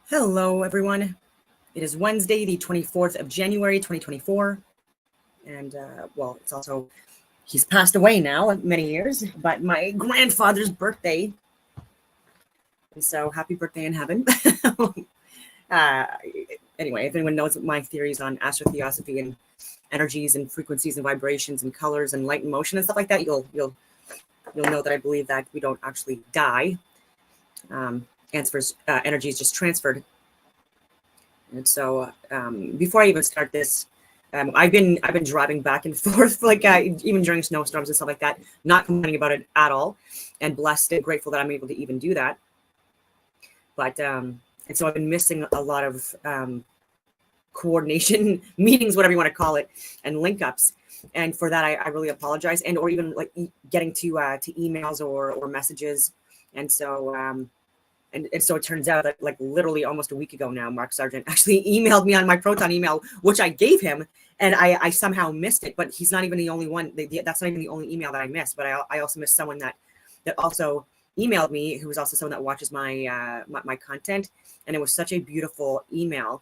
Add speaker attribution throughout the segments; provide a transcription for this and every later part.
Speaker 1: Hello, everyone. It is Wednesday, the 24th of January, 2024. And, it's also, he's passed away now, many years, but my grandfather's birthday. And so happy birthday in heaven. uh, anyway, if anyone knows my theories on astrotheosophy and energies and frequencies and vibrations and colors and light and motion and stuff like that, you'll know that I believe that we don't actually die. Energy is just transferred. And so before I even start this, I've been driving back and forth, even during snowstorms and stuff like that, not complaining about it at all, and blessed and grateful that I'm able to even do that. But and so I've been missing a lot of coordination meetings, whatever you want to call it, and link ups. And for that, I really apologize, and or even like getting to emails or messages. And so and so it turns out that like literally almost a week ago now, Mark Sargent actually emailed me on my Proton email, which I gave him, and I somehow missed it. But he's not even the only one. That's not even the only email that I missed. But I also missed someone that also emailed me, who was also someone that watches my my content, and it was such a beautiful email.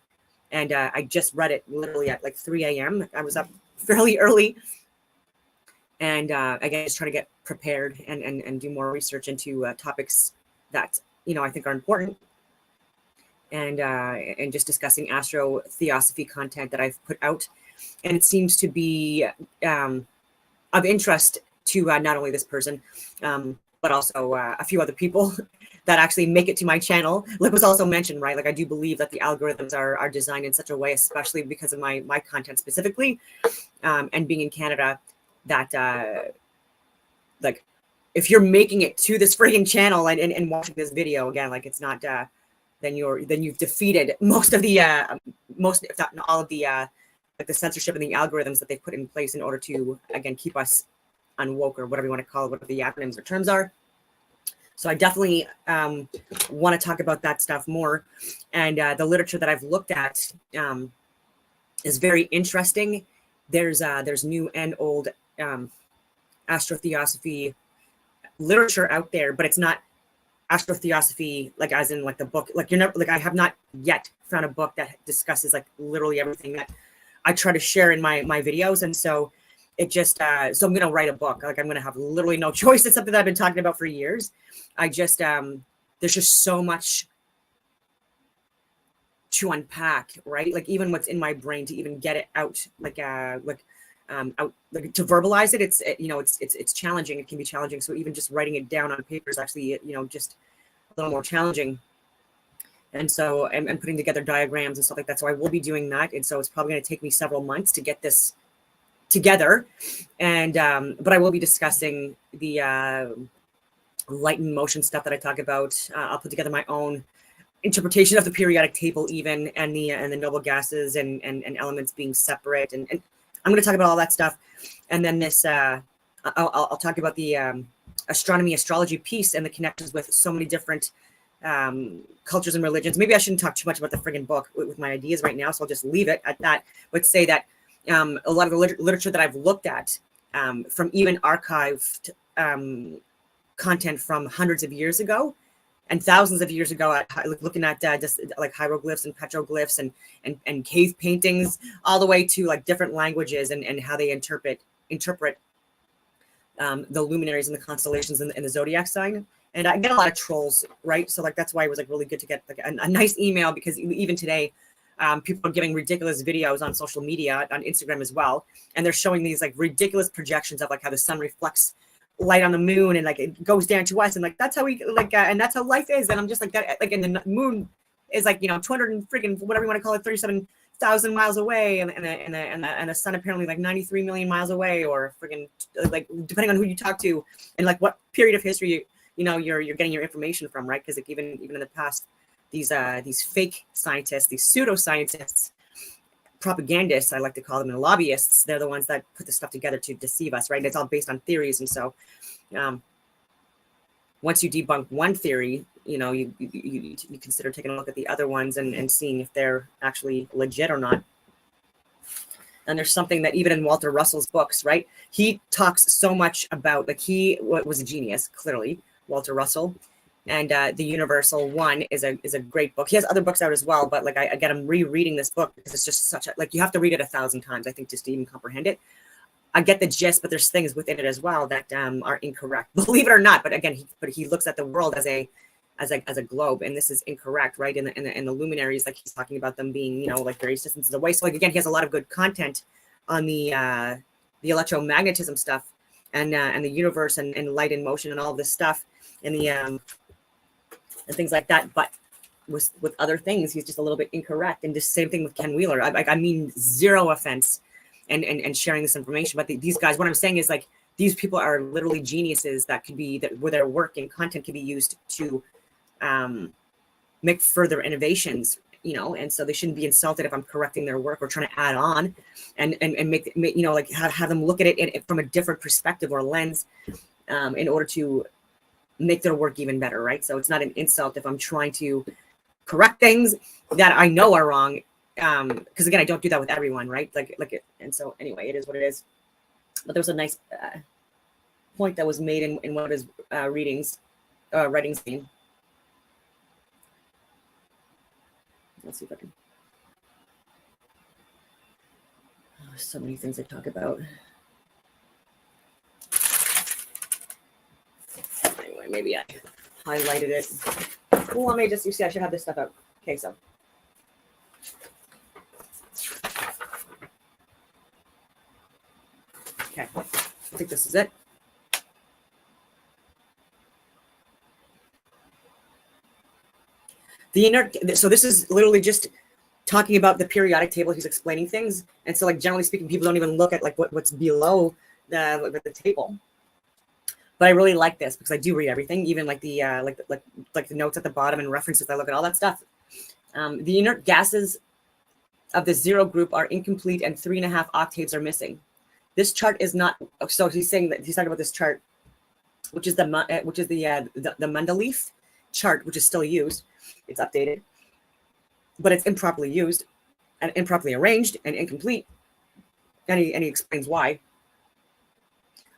Speaker 1: And I just read it literally at like 3 a.m. I was up fairly early, and again, just trying to get prepared and do more research into topics that I think are important, and just discussing astrotheosophy content that I've put out, and it seems to be of interest to not only this person, but also a few other people that actually make it to my channel. Like was also mentioned, right? Like I do believe that the algorithms are designed in such a way, especially because of my content specifically, and being in Canada, that like if you're making it to this friggin' channel and watching this video again, like it's not then you've defeated most of the if not all of the like the censorship and the algorithms that they've put in place in order to again keep us unwoke, or whatever you want to call it, whatever the acronyms or terms are. So I definitely want to talk about that stuff more, and the literature that I've looked at is very interesting. There's new and old astrotheosophy literature out there, but it's not astrotheosophy like as in like the book. Like you're never like I have not yet found a book that discusses like literally everything that I try to share in my videos. And so it just so I'm gonna write a book. Like I'm gonna have literally no choice. It's something that I've been talking about for years. I just there's just so much to unpack, right? Like even what's in my brain to even get it out, out, like to verbalize it, it's challenging. It can be challenging. So even just writing it down on paper is actually just a little more challenging. And so I'm putting together diagrams and stuff like that. So I will be doing that, and so it's probably going to take me several months to get this together. And but I will be discussing the light and motion stuff that I talk about. I'll put together my own interpretation of the periodic table, even, and the noble gases and elements being separate, and I'm going to talk about all that stuff. And then this I'll talk about the astronomy astrology piece and the connections with so many different cultures and religions. Maybe I shouldn't talk too much about the friggin' book with my ideas right now, so I'll just leave it at that, but say that a lot of the literature that I've looked at from even archived content from hundreds of years ago and thousands of years ago, looking at just like hieroglyphs and petroglyphs and cave paintings, all the way to like different languages and how they interpret the luminaries and the constellations and the zodiac sign. And I get a lot of trolls, right? So like that's why it was like really good to get like a nice email, because even today, people are giving ridiculous videos on social media, on Instagram as well, and they're showing these like ridiculous projections of like how the sun reflects light on the moon and like it goes down to us, and like that's how we like and that's how life is. And I'm just like that, like, and the moon is like 200 and friggin' whatever you want to call it, 37,000 miles away, and the sun apparently like 93 million miles away, or friggin' like depending on who you talk to and like what period of history you're getting your information from, right? Because like even in the past, these fake scientists, these pseudoscientists, propagandists, I like to call them, and lobbyists, they're the ones that put this stuff together to deceive us, right? It's all based on theories. And so once you debunk one theory, you consider taking a look at the other ones and seeing if they're actually legit or not. And there's something that even in Walter Russell's books, right, he talks so much about, like, he was a genius, clearly, Walter Russell, And the Universal One is a great book. He has other books out as well, but like I get him rereading this book because it's just such a, like, you have to read it 1,000 times, I think, just to even comprehend it. I get the gist, but there's things within it as well that are incorrect, believe it or not. But again, he looks at the world as a globe, and this is incorrect, right? And the luminaries, like he's talking about them being, you know, like various distances away. So like again, he has a lot of good content on the electromagnetism stuff and the universe and light in motion and all of this stuff and the and things like that. But with other things, he's just a little bit incorrect. And just same thing with Ken Wheeler. I mean, zero offense and sharing this information, but these guys, what I'm saying is, like, these people are literally geniuses that could be, that where their work and content can be used to make further innovations, you know, and so they shouldn't be insulted if I'm correcting their work or trying to add on and make, you know, like have them look at it from a different perspective or lens in order to make their work even better, right? So it's not an insult if I'm trying to correct things that I know are wrong, because again, I don't do that with everyone, right? And so anyway, it is what it is. But there was a nice point that was made in one of his writings. Let's see if I can. Oh, so many things I talk about. Anyway, maybe I highlighted it. Well, let me just, you see, I should have this stuff out. Okay, so. Okay, I think this is it. So this is literally just talking about the periodic table. He's explaining things, and so like generally speaking, people don't even look at like what's below the table. But I really like this because I do read everything, even like the like the notes at the bottom and references. I look at all that stuff. The inert gases of the zero group are incomplete, and 3.5 octaves are missing. This chart is not. So he's saying that he's talking about this chart, which is the Mendeleev chart, which is still used. It's updated, but it's improperly used and improperly arranged and incomplete. And he explains why.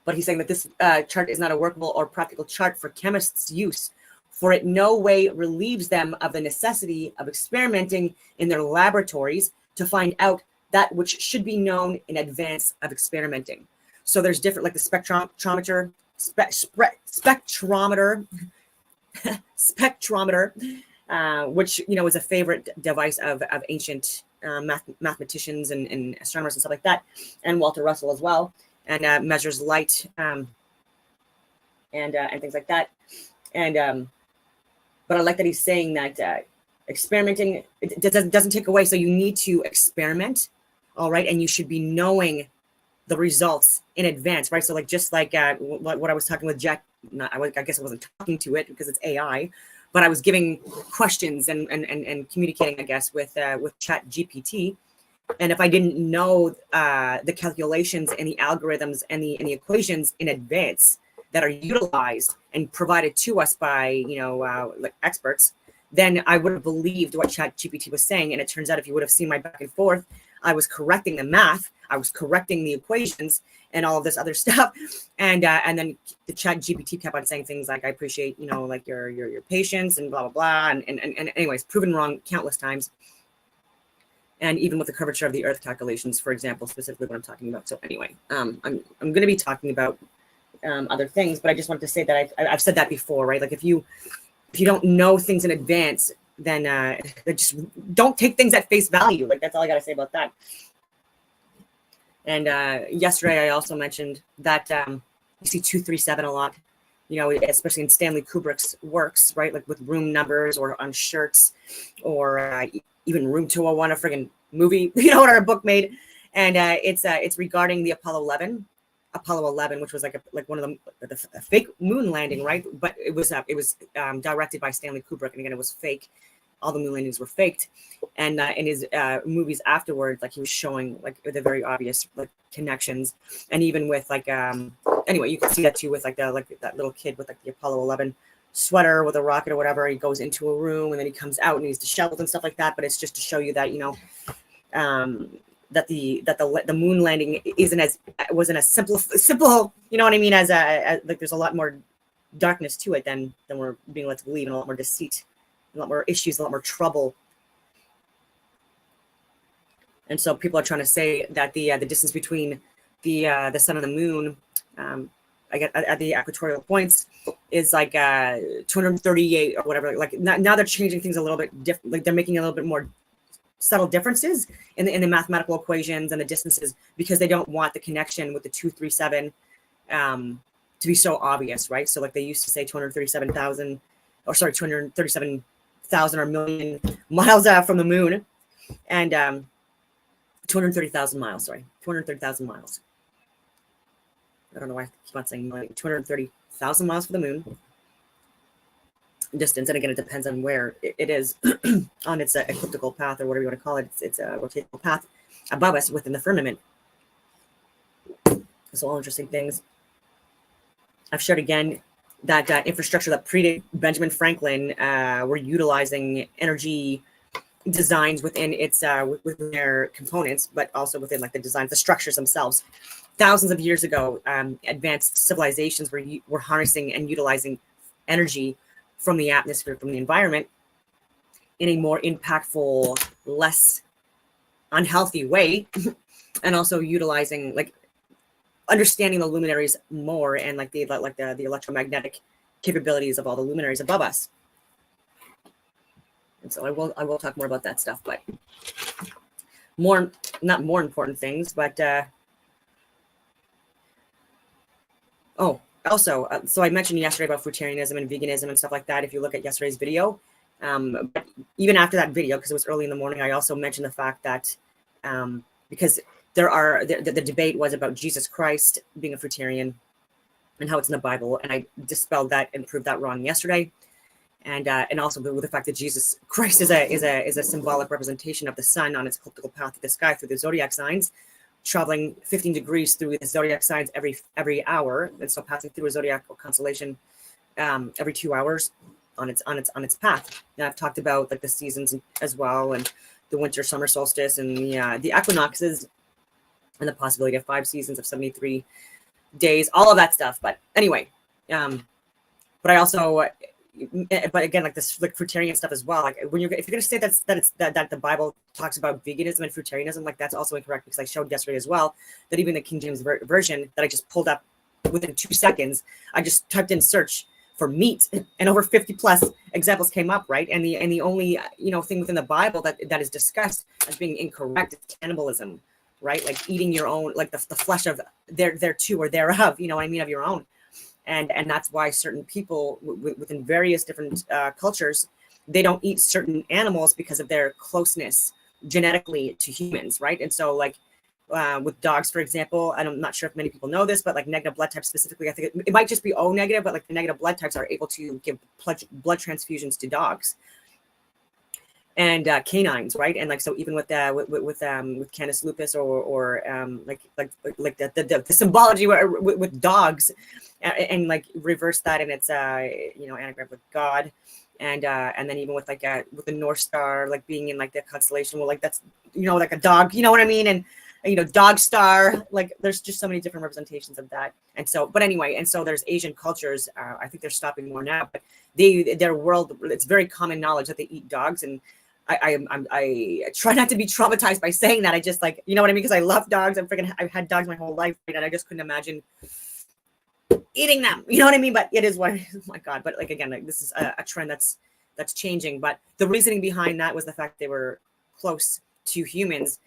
Speaker 1: But he's saying that this chart is not a workable or practical chart for chemists' use, for it no way relieves them of the necessity of experimenting in their laboratories to find out that which should be known in advance of experimenting. So there's different, like the spectrometer, which, you know, is a favorite device of ancient mathematicians and astronomers and stuff like that, and Walter Russell as well, and measures light and things like that. And but I like that he's saying that experimenting, it doesn't take away. So you need to experiment, all right, and you should be knowing the results in advance, right? So like just like what I was talking with Jack, I guess I wasn't talking to it because it's AI, but I was giving questions and communicating, I guess, with Chat GPT. And if I didn't know the calculations and the algorithms and the equations in advance that are utilized and provided to us by, you know, like experts, then I would have believed what Chat GPT was saying. And it turns out, if you would have seen my back and forth, I was correcting the math, I was correcting the equations and all of this other stuff. And then the Chat GPT kept on saying things like, I appreciate, you know, like your patience and blah, blah, blah. And anyways, proven wrong countless times. And even with the curvature of the Earth calculations, for example, specifically what I'm talking about. So anyway, I'm going to be talking about other things, but I just wanted to say that I've said that before, right? Like if you don't know things in advance, then just don't take things at face value. Like that's all I got to say about that. And yesterday I also mentioned that you see 237 a lot, you know, especially in Stanley Kubrick's works, right? Like with room numbers or on shirts, or even Room 201, a friggin' movie, you know, or a book made. And it's regarding the Apollo 11, which was like one of the fake moon landing, right? But it was directed by Stanley Kubrick, and again, it was fake. All the moon landings were faked. And in his movies afterwards, like he was showing like the very obvious like connections, and even with like anyway, you can see that too with like that little kid with like the Apollo 11 sweater with a rocket or whatever. He goes into a room and then he comes out and he's disheveled and stuff like that. But it's just to show you that, you know, that the moon landing wasn't as simple, you know what I mean, as like there's a lot more darkness to it than we're being led to believe, and a lot more deceit, a lot more issues, a lot more trouble. And so people are trying to say that the distance between the sun and the moon, I get at the equatorial points, is like 238 or whatever. Like now they're changing things a little bit different. Like they're making a little bit more subtle differences in the mathematical equations and the distances, because they don't want the connection with the 237 to be so obvious, right? So like they used to say 237,000, or sorry, 237,000 or million miles from the moon, and 230,000 miles. Sorry, 230,000 miles. I don't know why I keep on saying 230,000 miles for the moon distance, and again, it depends on where it is on its elliptical path, or whatever you want to call it. It's a rotational path above us within the firmament. So all interesting things. I've shared again that infrastructure that predated Benjamin Franklin were utilizing energy designs within its within their components, but also within like the designs, the structures themselves. Thousands of years ago, advanced civilizations were harnessing and utilizing energy from the atmosphere, from the environment, in a more impactful, less unhealthy way, and also utilizing, like, understanding the luminaries more, and like the electromagnetic capabilities of all the luminaries above us. And so I will talk more about that stuff, but not more important things, but also, so I mentioned yesterday about fruitarianism and veganism and stuff like that. If you look at yesterday's video, but even after that video, because it was early in the morning, I also mentioned the fact that because the debate was about Jesus Christ being a fruitarian and how it's in the Bible, and I dispelled that and proved that wrong yesterday, and also with the fact that Jesus Christ is a symbolic representation of the sun on its elliptical path through the sky through the zodiac signs, traveling 15 degrees through the zodiac signs every hour, and so passing through a zodiacal constellation every 2 hours on its path. And I've talked about like the seasons as well, and the winter, summer solstice, and the equinoxes, and the possibility of 5 seasons of 73 days, all of that stuff. But anyway, but I also, but again, like this, like fruitarian stuff as well. Like if you're going to say that the Bible talks about veganism and fruitarianism, like that's also incorrect, because I showed yesterday as well that even the King James version that I just pulled up within 2 seconds, I just typed in search for meat, and over 50 plus examples came up, right? And the only thing within the Bible that is discussed as being incorrect is cannibalism, right? Like eating your own, like the flesh of their two or thereof, you know what I mean, of your own. And that's why certain people within various different cultures, they don't eat certain animals because of their closeness genetically to humans, right? And so like with dogs, for example, and I'm not sure if many people know this, but like negative blood types specifically, I think it might just be O negative, but like the negative blood types are able to give blood transfusions to dogs and canines, right? And like so, even with Canis lupus or like the symbology with dogs, and like reverse that, and it's anagram with God, and then even with with the North Star, like being in like the constellation, well, like that's like a dog, you know what I mean, and dog star, like there's just so many different representations of that. And so, but anyway, and so there's Asian cultures, I think they're stopping more now, but their world, it's very common knowledge that they eat dogs. And I try not to be traumatized by saying that. I just like, you know what I mean? Because I love dogs. I've had dogs my whole life, right? And I just couldn't imagine eating them. You know what I mean? But it is what, oh my God. But like, again, like this is a trend that's changing. But the reasoning behind that was the fact they were close to humans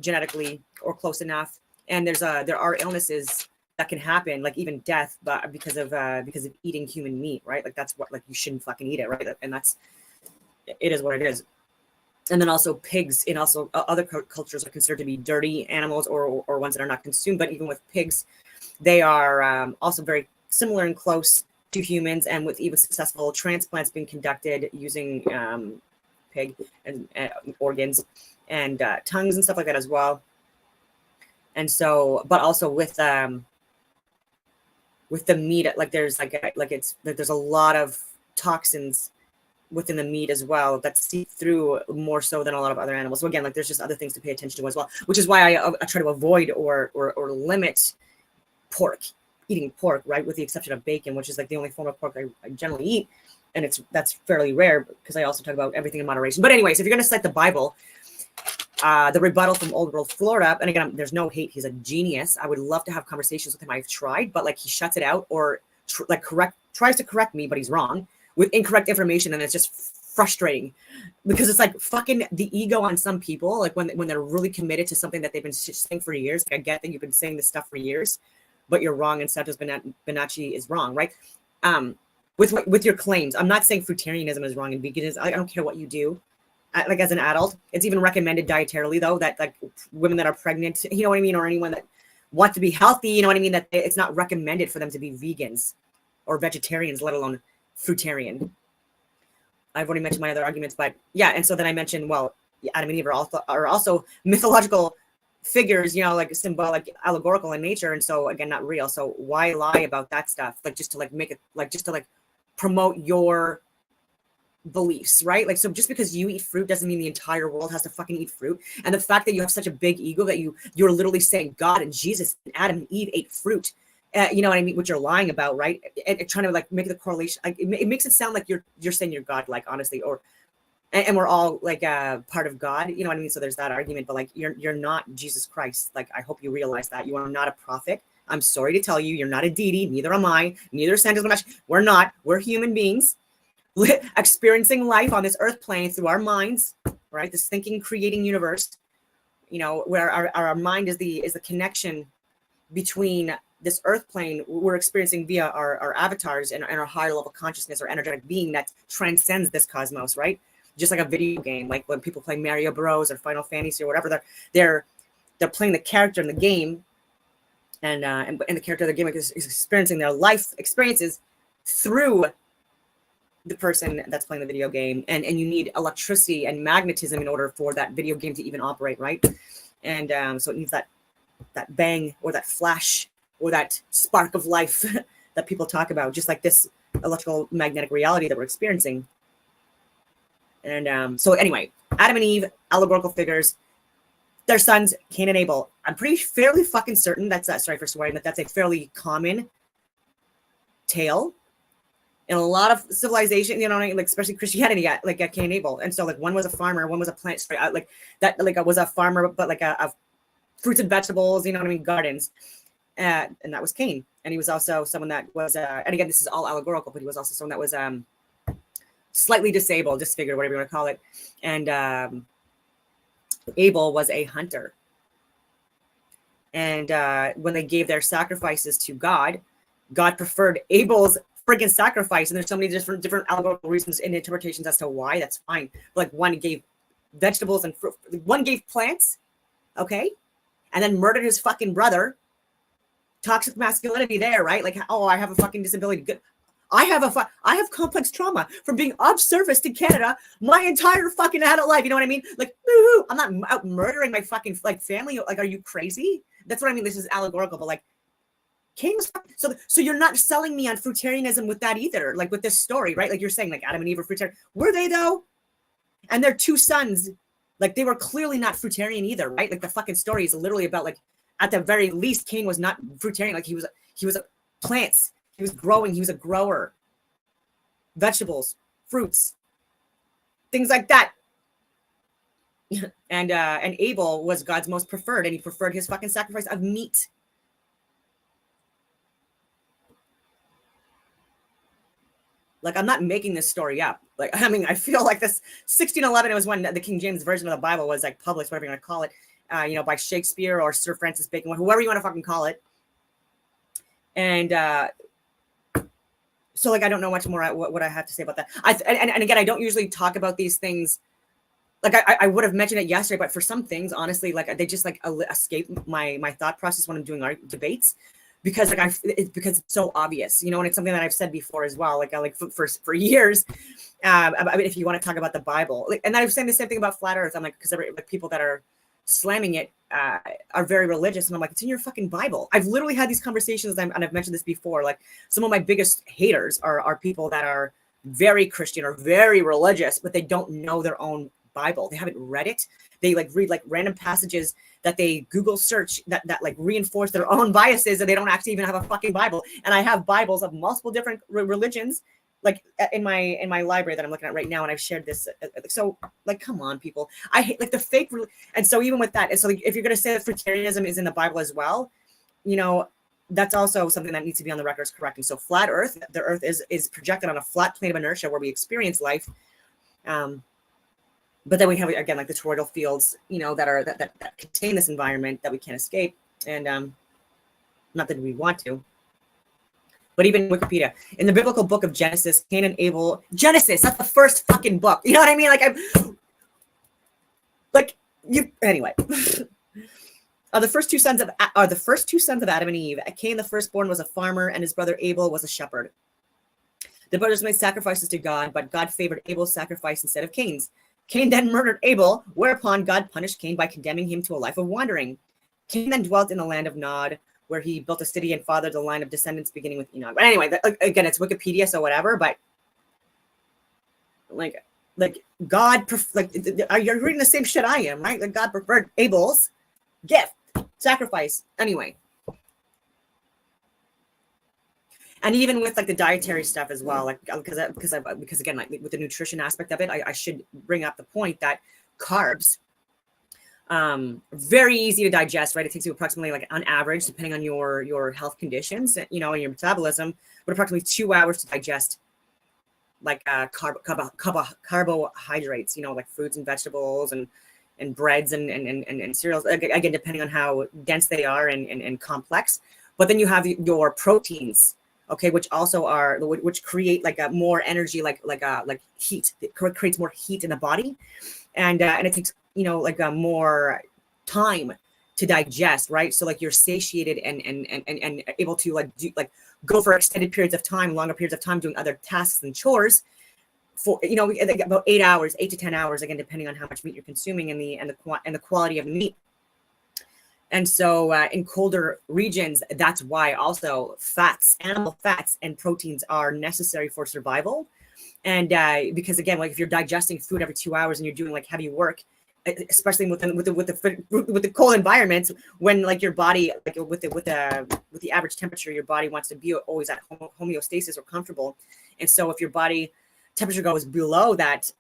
Speaker 1: genetically, or close enough. And there are illnesses that can happen, like even death, but because of eating human meat, right? Like that's what, like you shouldn't fucking eat it, right? And it is what it is. And then also pigs in also other cultures are considered to be dirty animals, or ones that are not consumed. But even with pigs, they are also very similar and close to humans, and with even successful transplants being conducted using pig and organs and tongues and stuff like that as well. And so, but also with the meat, like there's there's a lot of toxins within the meat as well that seep through more so than a lot of other animals. So again, like there's just other things to pay attention to as well, which is why I try to avoid or limit pork eating pork, right? With the exception of bacon, which is like the only form of pork I generally eat. And that's fairly rare because I also talk about everything in moderation. But anyways, if you're going to cite the Bible, the rebuttal from Old World Florida, and again, there's no hate. He's a genius. I would love to have conversations with him. I've tried, but like he shuts it out or tries to correct me, but he's wrong with incorrect information. And it's just frustrating because it's like fucking the ego on some people. Like when they're really committed to something that they've been saying for years. Like I get that you've been saying this stuff for years, but you're wrong. And Santos Bonacci is wrong, right? With your claims, I'm not saying fruitarianism is wrong and veganism. I don't care what you do. Like as an adult, it's even recommended dietarily though that like women that are pregnant, you know what I mean, or anyone that wants to be healthy, you know what I mean, that it's not recommended for them to be vegans or vegetarians, let alone fruitarian. I've already mentioned my other arguments, but yeah, and so then I mentioned, well, Adam and Eve are also mythological figures, you know, like symbolic, allegorical in nature, and so again, not real. So why lie about that stuff? Like just to like make it like just to like promote your beliefs, right? Like, so just because you eat fruit doesn't mean the entire world has to fucking eat fruit. And the fact that you have such a big ego that you're literally saying God and Jesus and Adam and Eve ate fruit, you know what I mean? Which you're lying about, right? And trying to like make the correlation. Like, it makes it sound like you're saying you're God, like honestly, or and we're all like part of God, you know what I mean? So there's that argument, but like you're not Jesus Christ. Like I hope you realize that you are not a prophet. I'm sorry to tell you, you're not a deity. Neither am I. Neither is Santos Bonacci. We're not. We're human beings experiencing life on this earth plane through our minds, right? This thinking, creating universe, you know, where our mind is the connection between this earth plane we're experiencing via our avatars and our higher level consciousness or energetic being that transcends this cosmos, right? Just like a video game, like when people play Mario Bros or Final Fantasy or whatever, they're playing the character in the game, and the character of the game is experiencing their life experiences through the person that's playing the video game, and you need electricity and magnetism in order for that video game to even operate, right? And so it needs that bang or that flash or that spark of life that people talk about, just like this electrical magnetic reality that we're experiencing. And so anyway, Adam and Eve, allegorical figures, their sons Cain and Abel. I'm fairly fucking certain that's sorry for swearing, that's a fairly common tale in a lot of civilization, you know, like especially Christianity, like Cain and Abel. And so like one was a farmer, one was a plant, like that, like I was a farmer, but like a fruits and vegetables, you know what I mean, gardens. And that was Cain. And he was also someone that was, and again, this is all allegorical, but he was also someone that was slightly disabled, disfigured, whatever you want to call it. And Abel was a hunter. And when they gave their sacrifices to God, God preferred Abel's friggin' sacrifice. And there's so many different allegorical reasons and interpretations as to why. That's fine. But like one gave vegetables and fruit, one gave plants, okay, and then murdered his fucking brother. Toxic masculinity there, right? Like, oh, I have a fucking disability. Good. I have complex trauma from being observiced in Canada my entire fucking adult life. You know what I mean? Like, woo-hoo, I'm not out murdering my fucking like family. Like, are you crazy? That's what I mean. This is allegorical, but like, Cain was so you're not selling me on fruitarianism with that either. Like with this story, right? Like you're saying, like Adam and Eve were fruitarian. Were they though? And their two sons, like they were clearly not fruitarian either, right? Like the fucking story is literally about like, at the very least, Cain was not fruitarian. Like he was a plants. He was growing. He was a grower. Vegetables, fruits, things like that. And Abel was God's most preferred, and he preferred his fucking sacrifice of meat. Like, I'm not making this story up. Like, I mean, I feel like this 1611, it was when the King James version of the Bible was like published, whatever you want to call it, you know, by Shakespeare or Sir Francis Bacon, whoever you want to fucking call it. And so like, I don't know much more what I have to say about that. And again, I don't usually talk about these things. Like I would have mentioned it yesterday, but for some things, honestly, like they just like escape my thought process when I'm doing our debates, because like because it's so obvious, you know, and it's something that I've said before as well, like for years. I mean, if you want to talk about the Bible, like, and I was saying the same thing about flat Earth. I'm like, because like people that are slamming it are very religious, and I'm like, it's in your fucking Bible. I've literally had these conversations, and I've mentioned this before. Like some of my biggest haters are people that are very Christian or very religious, but they don't know their own Bible. They haven't read it. They like read like random passages that they Google search that like reinforce their own biases, and they don't actually even have a fucking Bible. And I have Bibles of multiple different religions, like in my library that I'm looking at right now, and I've shared this. So like, come on, people. I hate like the fake. And so even with that, and so like, if you're going to say that fruitarianism is in the Bible as well, you know, that's also something that needs to be on the record as correcting. So flat Earth, the Earth is projected on a flat plane of inertia where we experience life. But then we have, again, like the toroidal fields, you know, that contain this environment that we can't escape. And not that we want to. But even Wikipedia, in the biblical book of Genesis, Cain and Abel, Genesis, that's the first fucking book. You know what I mean? Anyway. The first two sons of Adam and Eve. Cain, the firstborn, was a farmer, and his brother Abel was a shepherd. The brothers made sacrifices to God, but God favored Abel's sacrifice instead of Cain's. Cain then murdered Abel, whereupon God punished Cain by condemning him to a life of wandering. Cain then dwelt in the land of Nod, where he built a city and fathered the line of descendants beginning with Enoch. But anyway, again, it's Wikipedia, so whatever. But like God, you're reading the same shit I am, right? Like God preferred Abel's gift, sacrifice. Anyway. And even with like the dietary stuff as well, like because again, like with the nutrition aspect of it, I should bring up the point that carbs, very easy to digest, right? It takes you approximately, like on average, depending on your health conditions, you know, and your metabolism, but approximately 2 hours to digest like carbohydrates, you know, like fruits and vegetables and breads and cereals, again, depending on how dense they are and complex. But then you have your proteins, okay, which also are, which create like a more energy, like heat. It creates more heat in the body, and it takes, you know, like more time to digest, right? So like you're satiated and able to go for extended periods of time, longer periods of time doing other tasks and chores for, you know, about 8 hours, 8 to 10 hours, again, depending on how much meat you're consuming and the quality of the meat. And so in colder regions, that's why also fats, animal fats and proteins are necessary for survival. And because again, like if you're digesting food every 2 hours and you're doing like heavy work, especially with the cold environments, when like your body, like with the average temperature, your body wants to be always at homeostasis or comfortable. And so if your body temperature goes below that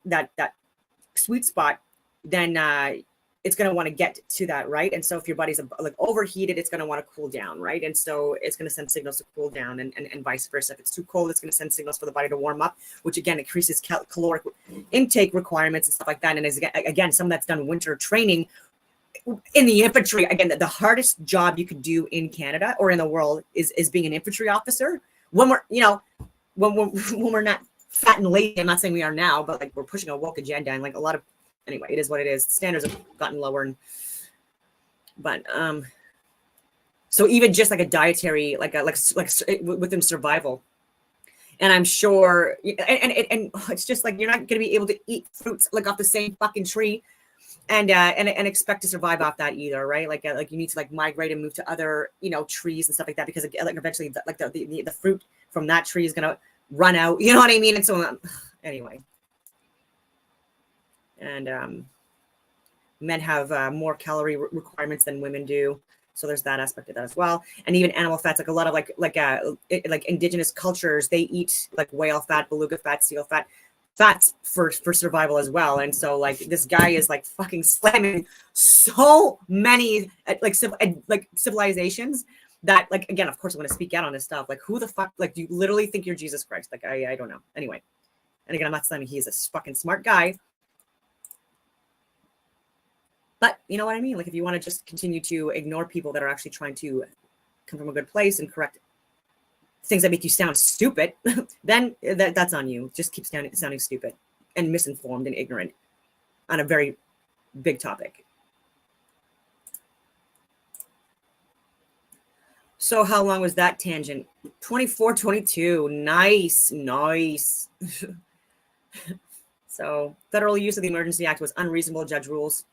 Speaker 1: sweet spot, then it's going to want to get to that, right? And so if your body's like overheated, it's going to want to cool down, right? And so it's going to send signals to cool down, and vice versa. If it's too cold, it's going to send signals for the body to warm up, which again increases caloric intake requirements and stuff like that. And is again, some of that's done winter training in the infantry. Again, the hardest job you could do in Canada or in the world is being an infantry officer. When we're, you know, when we're not fat and lazy. I'm not saying we are now, but like we're pushing a woke agenda, and like a lot of, anyway, it is what it is. Standards have gotten lower, but so even just like a dietary, like within survival, and I'm sure, and it's just like you're not going to be able to eat fruits like off the same fucking tree, and expect to survive off that either, right? Like you need to like migrate and move to other, you know, trees and stuff like that, because like eventually the fruit from that tree is going to run out, you know what I mean? And so anyway. And men have more calorie requirements than women do, so there's that aspect of that as well. And even animal fats, like a lot of like indigenous cultures, they eat like whale fat, beluga fat, seal fat, fats for survival as well. And so like this guy is like fucking slamming so many like civilizations that, like, again, of course I'm going to speak out on this stuff. Like, who the fuck, like, do you literally think you're Jesus Christ? Like, I don't know. Anyway, and again, I'm not saying he's a fucking smart guy. But you know what I mean? Like, if you want to just continue to ignore people that are actually trying to come from a good place and correct things that make you sound stupid, then that's on you. Just keep sounding stupid and misinformed and ignorant on a very big topic. So how long was that tangent? 24-22. Nice. So federal use of the Emergency Act was unreasonable. Judge rules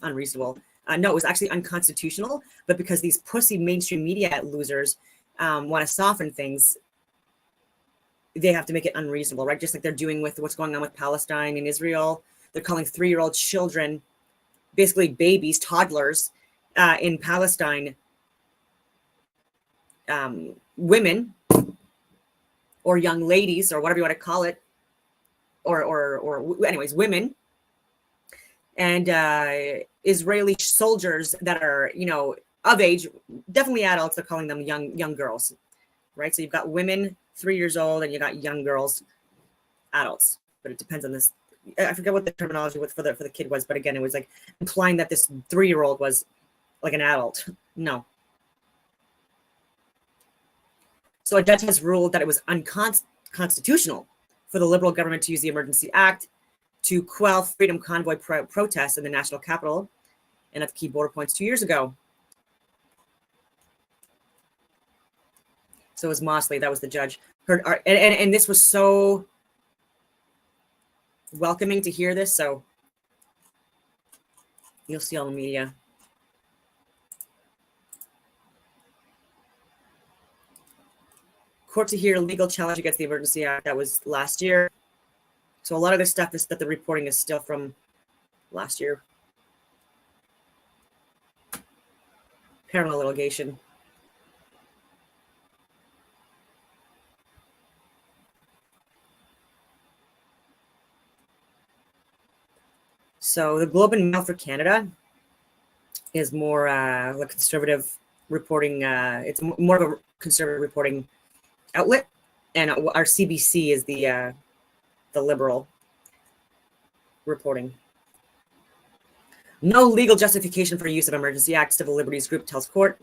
Speaker 1: unreasonable. No, it was actually unconstitutional. But because these pussy mainstream media losers want to soften things, they have to make it unreasonable, right? Just like they're doing with what's going on with Palestine and Israel. They're calling 3-year-old children, basically babies, toddlers, in Palestine, women or young ladies or whatever you want to call it, or anyways, women, and Israeli soldiers that are, of age, definitely adults. They're calling them young girls, right? So you've got women 3 years old, and you got young girls, adults. But it depends on this. I forget what the terminology for the kid was, but again, it was like implying that this 3-year-old was like an adult. No. So a judge has ruled that it was unconstitutional for the Liberal government to use the Emergency Act to quell Freedom Convoy protests in the national capital and at the key border points 2 years ago. So it was Mosley, that was the judge. And this was so welcoming to hear this. So you'll see all the media. Court to hear legal challenge against the Emergency Act. That was last year. So a lot of this stuff is that the reporting is still from last year. Parallel litigation. So the Globe and Mail for Canada is more like conservative reporting. It's more of a conservative reporting outlet, and our CBC is the liberal reporting. No legal justification for use of Emergency Act, Civil Liberties Group tells court.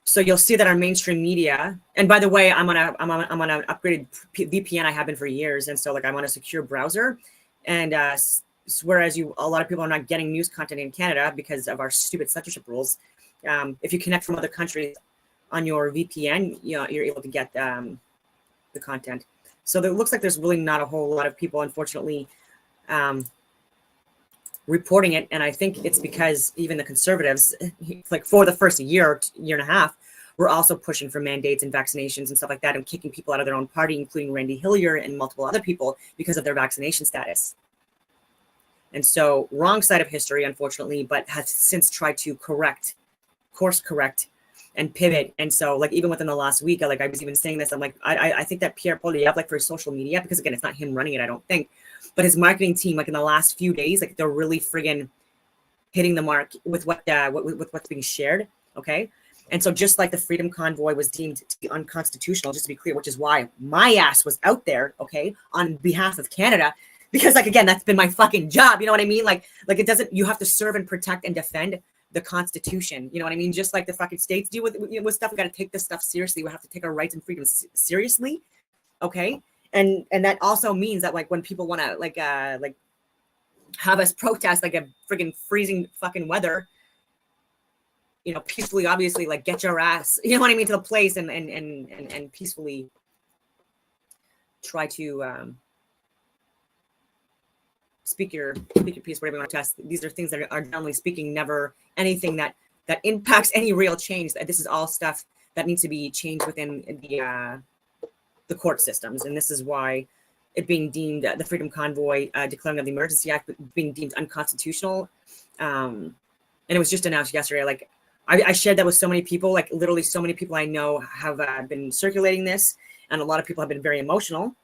Speaker 1: So you'll see that our mainstream media, and by the way, I'm on an upgraded VPN. I have been for years, and so like I'm on a secure browser, and whereas a lot of people are not getting news content in Canada because of our stupid censorship rules. If you connect from other countries on your VPN, you're able to get the content. So it looks like there's really not a whole lot of people, unfortunately, reporting it. And I think it's because even the conservatives, like for the first year and a half, were also pushing for mandates and vaccinations and stuff like that, and kicking people out of their own party, including Randy Hillier and multiple other people, because of their vaccination status. And so wrong side of history, unfortunately, but has since tried to course correct and pivot. And so like even within the last week, I was even saying this, I'm like, I think that Pierre Poilievre, like for social media, because again, it's not him running it, I don't think, but his marketing team, like in the last few days, like they're really friggin' hitting the mark with what's being shared. Okay. And so just like the Freedom Convoy was deemed to be unconstitutional, just to be clear, which is why my ass was out there, okay, on behalf of Canada, because like, again, that's been my fucking job. You know what I mean? Like it doesn't, you have to serve and protect and defend the Constitution. You know what I mean? Just like the fucking states do with stuff. We got to take this stuff seriously. We have to take our rights and freedoms seriously. Okay. And that also means that like when people want to like have us protest like a friggin' freezing fucking weather, peacefully, obviously, like get your ass, you know what I mean, to the place and peacefully try to speak your piece, whatever you want to test. These are things that are generally speaking never anything that impacts any real change. This is all stuff that needs to be changed within the court systems, and this is why it being deemed the Freedom Convoy declaring of the Emergency Act being deemed unconstitutional, and it was just announced yesterday. Like I shared that with so many people, like literally so many people I know have been circulating this, and a lot of people have been very emotional.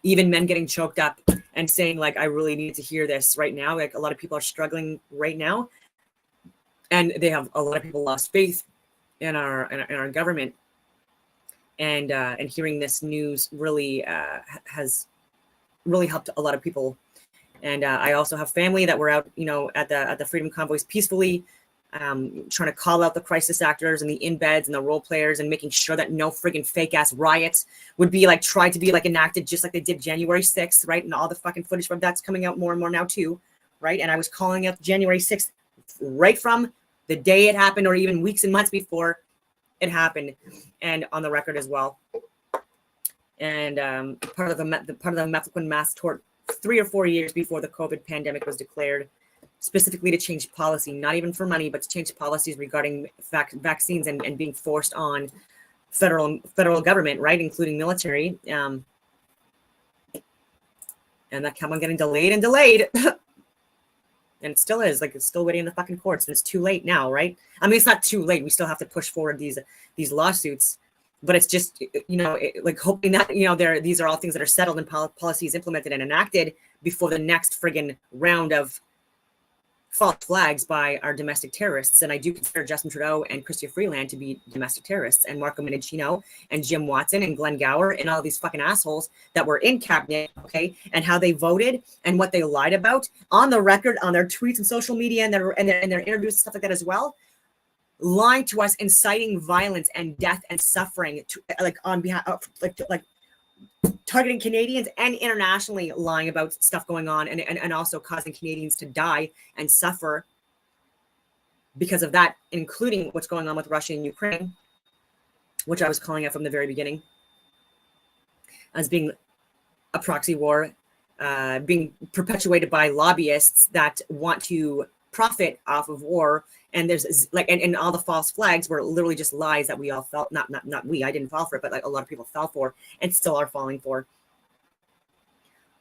Speaker 1: Even men getting choked up and saying like, I really need to hear this right now. Like a lot of people are struggling right now, and they have a lot of people lost faith in our government. And hearing this news really has really helped a lot of people. And I also have family that were out, at the Freedom Convoys peacefully, trying to call out the crisis actors and the in-beds and the role players and making sure that no friggin' fake ass riots would be like tried to be like enacted just like they did January 6th, right? And all the fucking footage from that's coming out more and more now too, right? And I was calling out January 6th right from the day it happened, or even weeks and months before it happened, and on the record as well. And part of the Mephiquin mass tort 3 or 4 years before the COVID pandemic was declared, specifically to change policy, not even for money, but to change policies regarding vaccines and being forced on federal government, right, including military. And that kept on getting delayed and delayed. And it still is, like, it's still waiting in the fucking courts, and it's too late now, right? I mean, it's not too late. We still have to push forward these lawsuits, but it's just, like, hoping that, these are all things that are settled and policies implemented and enacted before the next friggin' round of false flags by our domestic terrorists. And I do consider Justin Trudeau and Chrystia Freeland to be domestic terrorists, and Marco Mendicino and Jim Watson and Glenn Gower and all these fucking assholes that were in cabinet, okay, and how they voted and what they lied about on the record, on their tweets and social media and their interviews and stuff like that as well, lying to us, inciting violence and death and suffering to, like, on behalf of, like targeting Canadians and internationally, lying about stuff going on and also causing Canadians to die and suffer because of that, including what's going on with Russia and Ukraine, which I was calling out from the very beginning as being a proxy war, being perpetuated by lobbyists that want to profit off of war. And there's like, and all the false flags were literally just lies that we all felt, not we, I didn't fall for it, but like a lot of people fell for and still are falling for.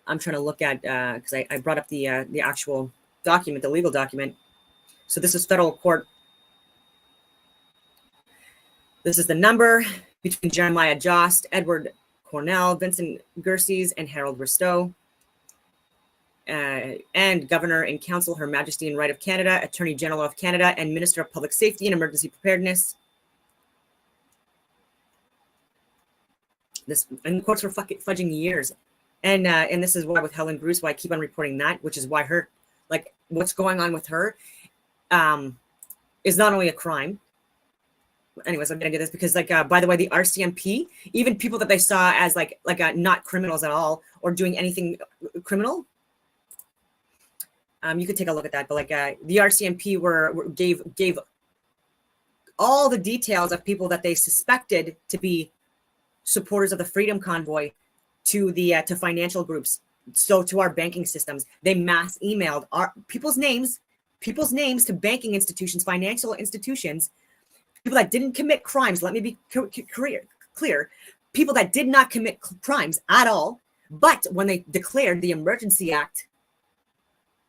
Speaker 1: I'm trying to look at, because I brought up the actual document, the legal document. So this is federal court. This is the number between Jeremiah Jost, Edward Cornell, Vincent Gerses, and Harold Ristow. And Governor in Council, Her Majesty and Right of Canada, Attorney General of Canada, and Minister of Public Safety and Emergency Preparedness. This, and the courts were fudging years. And this is why with Helen Bruce, why I keep on reporting that, which is why her, like, what's going on with her is not only a crime. Anyways, I'm gonna do this because, like, by the way, the RCMP, even people that they saw as like not criminals at all or doing anything criminal, you could take a look at that. But like the RCMP gave all the details of people that they suspected to be supporters of the Freedom Convoy to the to financial groups, so to our banking systems. They mass emailed our people's names to banking institutions, financial institutions, people that didn't commit crimes. Let me be clear. People that did not commit crimes at all, but when they declared the Emergency Act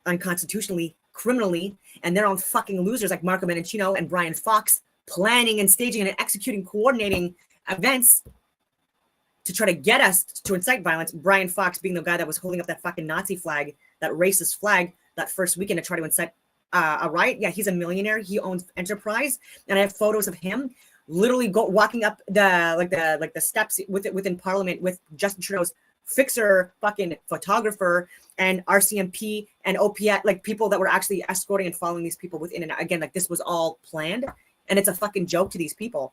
Speaker 1: unconstitutionally, criminally, and they're on fucking losers like Marco Mendicino and Brian Fox, planning and staging and executing, coordinating events to try to get us to incite violence. Brian Fox being the guy that was holding up that fucking Nazi flag, that racist flag, that first weekend to try to incite a riot. Yeah, he's a millionaire. He owns Enterprise, and I have photos of him literally walking up the steps within Parliament with Justin Trudeau's fixer fucking photographer and RCMP and OPS, like people that were actually escorting and following these people within. And again, like, this was all planned, and it's a fucking joke to these people.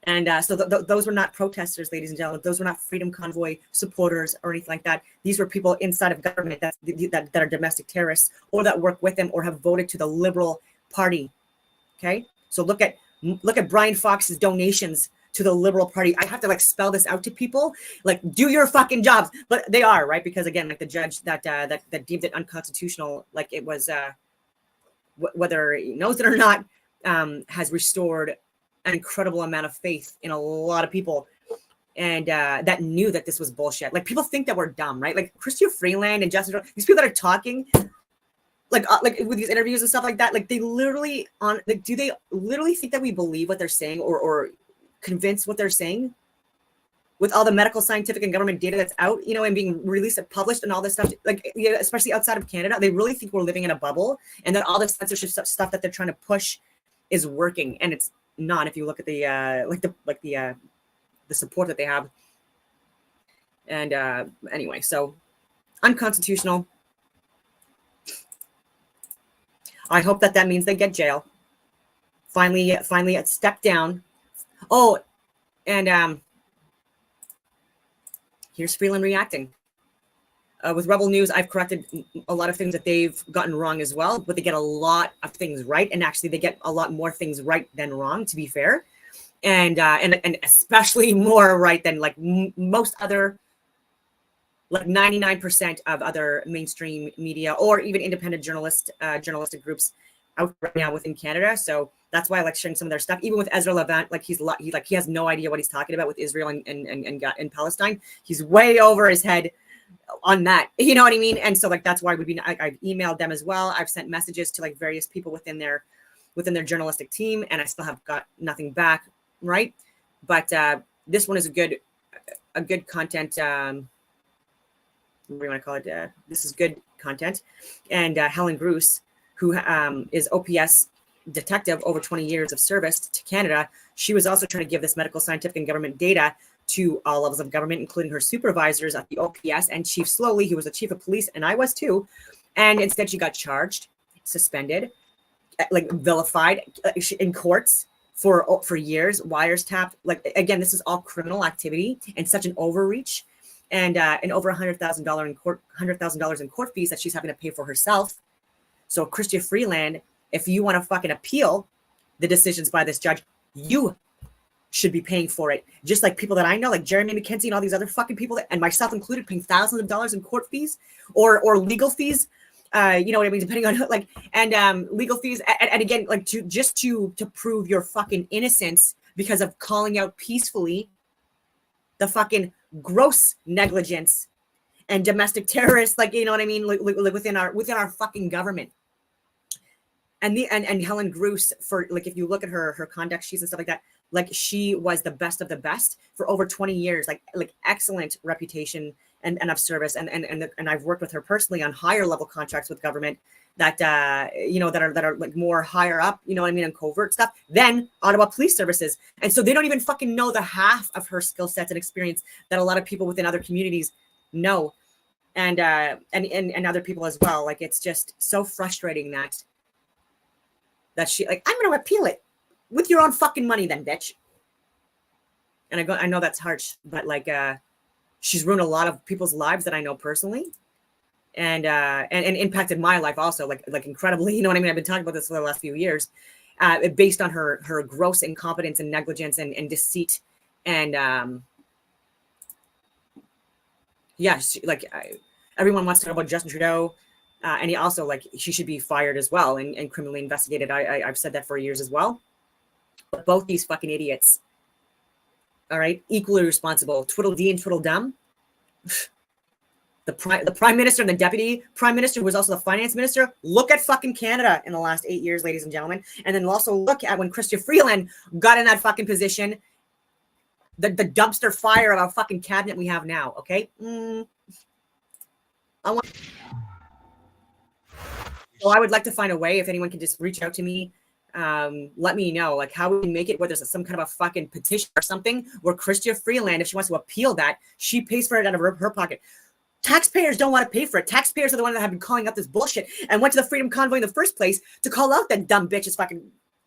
Speaker 1: And so those were not protesters, ladies and gentlemen. Those were not Freedom Convoy supporters or anything like that. These were people inside of government that are domestic terrorists or that work with them or have voted to the Liberal Party. Okay, so look at Brian Fox's donations to the Liberal Party. I have to like spell this out to people, like, do your fucking jobs, but they are, right, because again, like the judge that deemed it unconstitutional, like it was whether he knows it or not, has restored an incredible amount of faith in a lot of people, and that knew that this was bullshit. Like, people think that we're dumb, right? Like Chrystia Freeland and Justin, these people that are talking like with these interviews and stuff like that, like they literally do they literally think that we believe what they're saying or convinced what they're saying with all the medical, scientific, and government data that's out, and being released and published and all this stuff, like, especially outside of Canada? They really think we're living in a bubble and that all this censorship stuff that they're trying to push is working, and it's not. If you look at the support that they have. And anyway, so unconstitutional. I hope that means they get jail. Finally a step down. Oh, and here's Freeland reacting. With Rebel News, I've corrected a lot of things that they've gotten wrong as well, but they get a lot of things right, and actually they get a lot more things right than wrong, to be fair, and especially more right than like most other, like 99% of other mainstream media or even independent journalistic groups out right now within Canada. So that's why I like sharing some of their stuff. Even with Ezra Levant, like he has no idea what he's talking about with Israel and Palestine. He's way over his head on that. You know what I mean? And so like that's why I've emailed them as well. I've sent messages to like various people within their journalistic team, and I still have got nothing back. Right. But this one is a good content. What do you want to call it? This is good content. And Helen Bruce, who is OPS detective, over 20 years of service to Canada, she was also trying to give this medical, scientific, and government data to all levels of government, including her supervisors at the OPS and Chief Slowly, who was the chief of police, and I was too. And instead, she got charged, suspended, like vilified in courts for years, wiretapped. Like again, this is all criminal activity and such an overreach, and over $100,000 in court fees that she's having to pay for herself. So Chrystia Freeland, if you want to fucking appeal the decisions by this judge, you should be paying for it. Just like people that I know, like Jeremy McKenzie and all these other fucking people, and myself included, paying thousands of dollars in court fees or legal fees. You know what I mean? Depending on like, and legal fees. And again, like to prove your fucking innocence because of calling out peacefully the fucking gross negligence and domestic terrorists, like, you know what I mean? Like within our fucking government. And Helen Bruce, for like, if you look at her conduct sheets and stuff like that, like she was the best of the best for over 20 years, like excellent reputation and of service. And I've worked with her personally on higher level contracts with government that, you know, that are like more higher up, you know what I mean, on covert stuff than Ottawa Police Services. And so they don't even fucking know the half of her skill sets and experience that a lot of people within other communities know. And other people as well. Like, it's just so frustrating that she, like, I'm going to appeal it with your own fucking money then, bitch. And I know that's harsh, but like, she's ruined a lot of people's lives that I know personally, and impacted my life also, like incredibly. You know what I mean? I've been talking about this for the last few years, based on her gross incompetence and negligence and deceit, and everyone wants to know about Justin Trudeau, and he also, like, she should be fired as well and criminally investigated. I've said that for years as well. But both these fucking idiots, all right, equally responsible. Twiddledee and Twiddledum. The prime minister and the deputy prime minister, who was also the finance minister. Look at fucking Canada in the last 8 years, ladies and gentlemen. And then also look at when Chrystia Freeland got in that fucking position, the dumpster fire of our fucking cabinet we have now. Okay. So I would like to find a way, if anyone can just reach out to me, let me know, like, how we can make it, whether it's some kind of a fucking petition or something, where Chrystia Freeland, if she wants to appeal that, she pays for it out of her pocket. Taxpayers don't want to pay for it. Taxpayers are the ones that have been calling out this bullshit and went to the Freedom Convoy in the first place to call out that dumb bitch. Is fucking,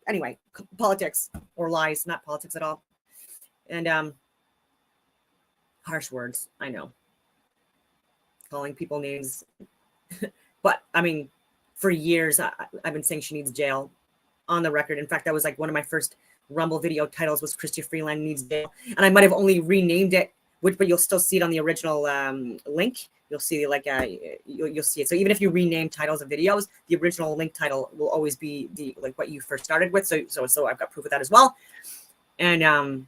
Speaker 1: anyway, politics or lies, not politics at all. And harsh words, I know. Calling people names. But I mean, for years, I've been saying she needs jail on the record. In fact, that was like one of my first Rumble video titles was Chrystia Freeland needs jail. And I might have only renamed it, but you'll still see it on the original link. You'll see like you'll see it. So even if you rename titles of videos, the original link title will always be the like what you first started with. So I've got proof of that as well. And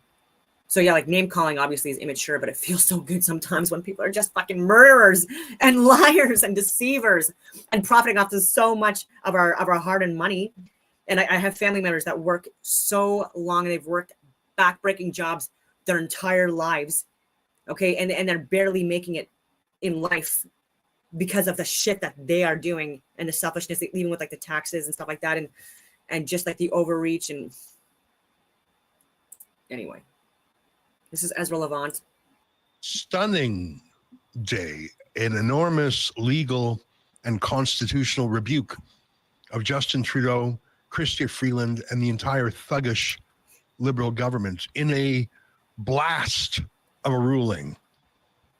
Speaker 1: so yeah, like name calling obviously is immature, but it feels so good sometimes when people are just fucking murderers and liars and deceivers and profiting off of so much of our hard-earned money. And I have family members that work so long, and they've worked back-breaking jobs their entire lives, okay, and they're barely making it in life because of the shit that they are doing and the selfishness, even with like the taxes and stuff like that, and just like the overreach. And anyway. This is Ezra Levant.
Speaker 2: Stunning day, an enormous legal and constitutional rebuke of Justin Trudeau, Chrystia Freeland, and the entire thuggish Liberal government in a blast of a ruling.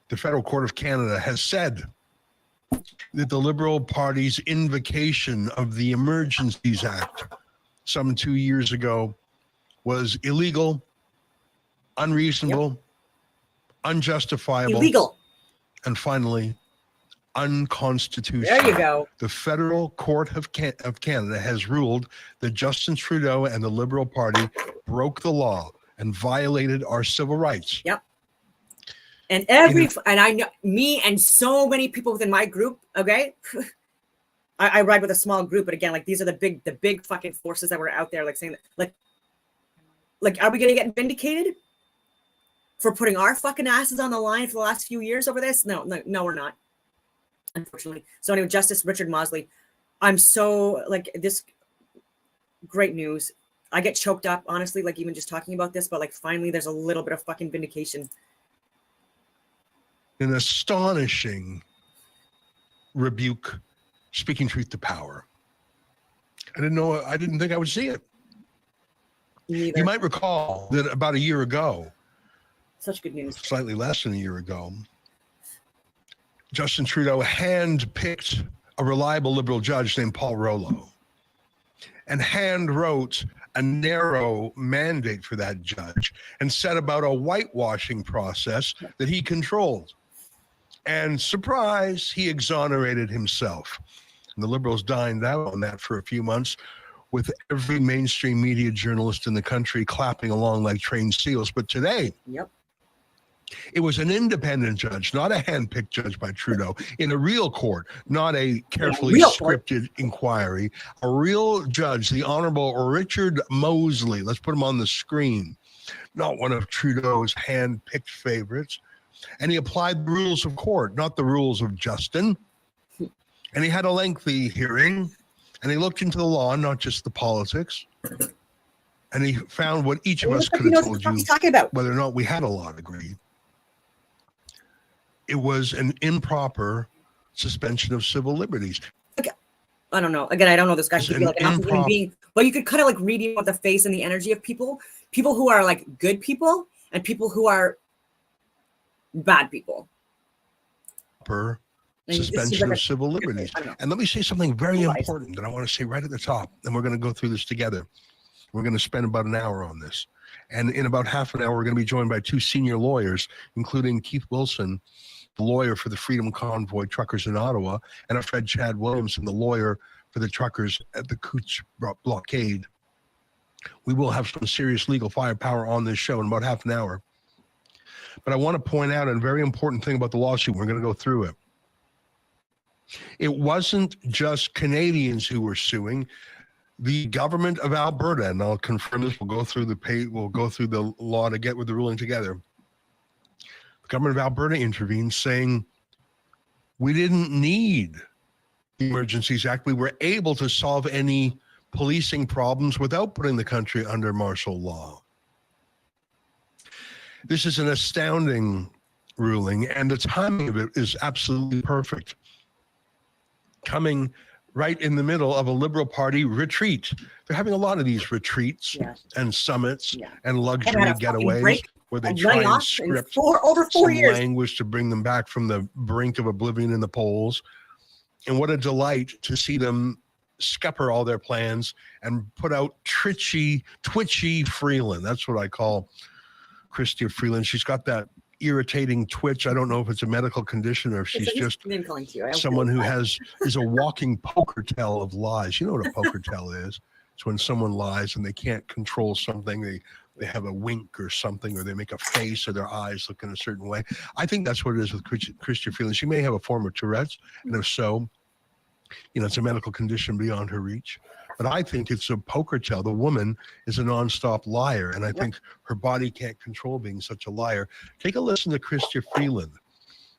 Speaker 2: The Federal Court of Canada has said that the Liberal Party's invocation of the Emergencies Act some 2 years ago was illegal, unreasonable, unjustifiable,
Speaker 1: illegal,
Speaker 2: and finally unconstitutional.
Speaker 1: There you go.
Speaker 2: The Federal Court of Canada has ruled that Justin Trudeau and the Liberal Party broke the law and violated our civil rights.
Speaker 1: Yep. And I know me and so many people within my group, okay? I ride with a small group, but again, like these are the big fucking forces that were out there, like saying that, like, are we gonna get vindicated for putting our fucking asses on the line for the last few years over this? No, we're not, unfortunately. So anyway, Justice Richard Mosley, I'm so like this great news. I get choked up, honestly, like even just talking about this, but like finally there's a little bit of fucking vindication.
Speaker 2: An astonishing rebuke, speaking truth to power. I didn't think I would see it.
Speaker 1: Neither.
Speaker 2: You might recall that about a year ago,
Speaker 1: such good news,
Speaker 2: slightly less than a year ago, Justin Trudeau handpicked a reliable Liberal judge named Paul Rollo and hand wrote a narrow mandate for that judge and set about a whitewashing process that he controlled. And surprise, he exonerated himself. And the Liberals dined out on that for a few months, with every mainstream media journalist in the country clapping along like trained seals. But today, it was an independent judge, not a handpicked judge by Trudeau, in a real court, not a carefully scripted inquiry. A real judge, the Honorable Richard Mosley. Let's put him on the screen. Not one of Trudeau's handpicked favorites. And he applied the rules of court, not the rules of Justin. And he had a lengthy hearing, and he looked into the law, not just the politics. And he found what each of us could have told you, whether or not we had a law degree. It was an improper suspension of civil liberties.
Speaker 1: I don't know. Again, I don't know this guy should be like an human being, but you could kind of like read about the face and the energy of people who are like good people and people who are bad people.
Speaker 2: Suspension of civil liberties. And let me say something very important that I want to say right at the top, and we're going to go through this together. We're going to spend about an hour on this. And in about half an hour, we're going to be joined by two senior lawyers, including Keith Wilson, the lawyer for the Freedom Convoy truckers in Ottawa, and a Fred Chad Williamson, the lawyer for the truckers at the Cooch blockade. We will have some serious legal firepower on this show in about half an hour. But I want to point out a very important thing about the lawsuit. We're going to go through it. It wasn't just Canadians who were suing. The government of Alberta, and I'll confirm this, we'll go through the law to get with the ruling together. The government of Alberta intervened, saying we didn't need the Emergencies Act. We were able to solve any policing problems without putting the country under martial law. This is an astounding ruling, and the timing of it is absolutely perfect. Coming right in the middle of a Liberal Party retreat. They're having a lot of these retreats and summits and luxury getaways where they try and script some language to bring them back from the brink of oblivion in the polls. And what a delight to see them scupper all their plans and put out twitchy Freeland. That's what I call Chrystia Freeland. She's got that irritating twitch. I don't know if it's a medical condition or if she's just someone who is a walking poker tell of lies. You know what a poker tell is? It's when someone lies and they can't control something. They have a wink or something, or they make a face, or their eyes look in a certain way. I think that's what it is with Chrystia Freeland. She may have a form of Tourette's, and if so, it's a medical condition beyond her reach. But I think it's a poker tell. The woman is a nonstop liar, and I think her body can't control being such a liar. Take a listen to Chrystia Freeland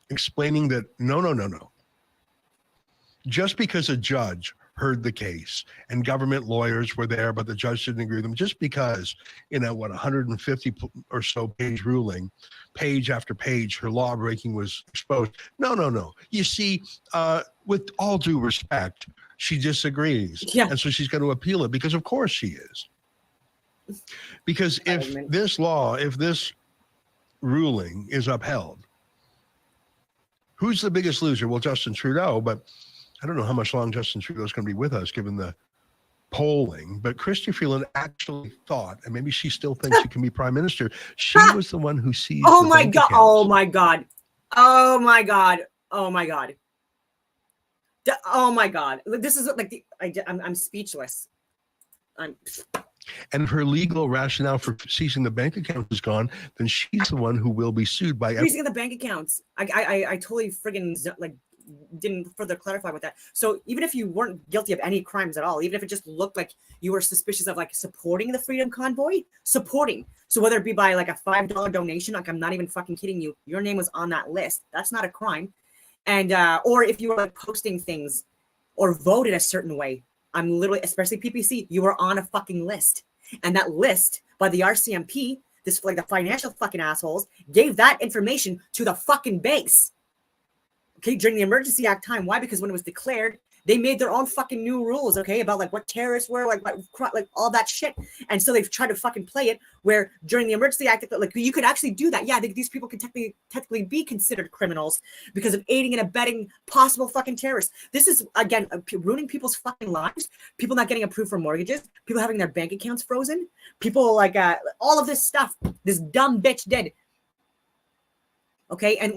Speaker 2: explaining that no. Just because a judge heard the case and government lawyers were there, but the judge didn't agree with them, just because in a 150 or so page ruling, page after page, her law breaking was exposed. No. You see, with all due respect, she disagrees. And so she's going to appeal it, because of course she is. Because if this ruling is upheld, who's the biggest loser? Well, Justin Trudeau, but I don't know how much long Justin Trudeau is going to be with us given the polling. But Chrystia Freeland actually thought, and maybe she still thinks she can be prime minister, she was the one who seized
Speaker 1: Oh my God. Oh my God. This is like I'm speechless.
Speaker 2: And if her legal rationale for seizing the bank account is gone, then she's the one who will be sued by
Speaker 1: freezing the bank accounts. I totally friggin' like didn't further clarify with that. So even if you weren't guilty of any crimes at all, even if it just looked like you were suspicious of like supporting the Freedom Convoy, supporting. So whether it be by like a $5 donation, like I'm not even fucking kidding you, your name was on that list. That's not a crime. And or if you were like posting things or voted a certain way, I'm literally, especially PPC, you were on a fucking list. And that list by the RCMP, this like the financial fucking assholes, gave that information to the fucking banks. Okay, during the Emergency Act time. Why? Because when it was declared, they made their own fucking new rules, okay, about like what terrorists were, like all that shit. And so they've tried to fucking play it where during the Emergency Act, like you could actually do that. Yeah, these people can technically be considered criminals because of aiding and abetting possible fucking terrorists. This is, again, ruining people's fucking lives. People not getting approved for mortgages. People having their bank accounts frozen. People like all of this stuff. This dumb bitch did. Okay, and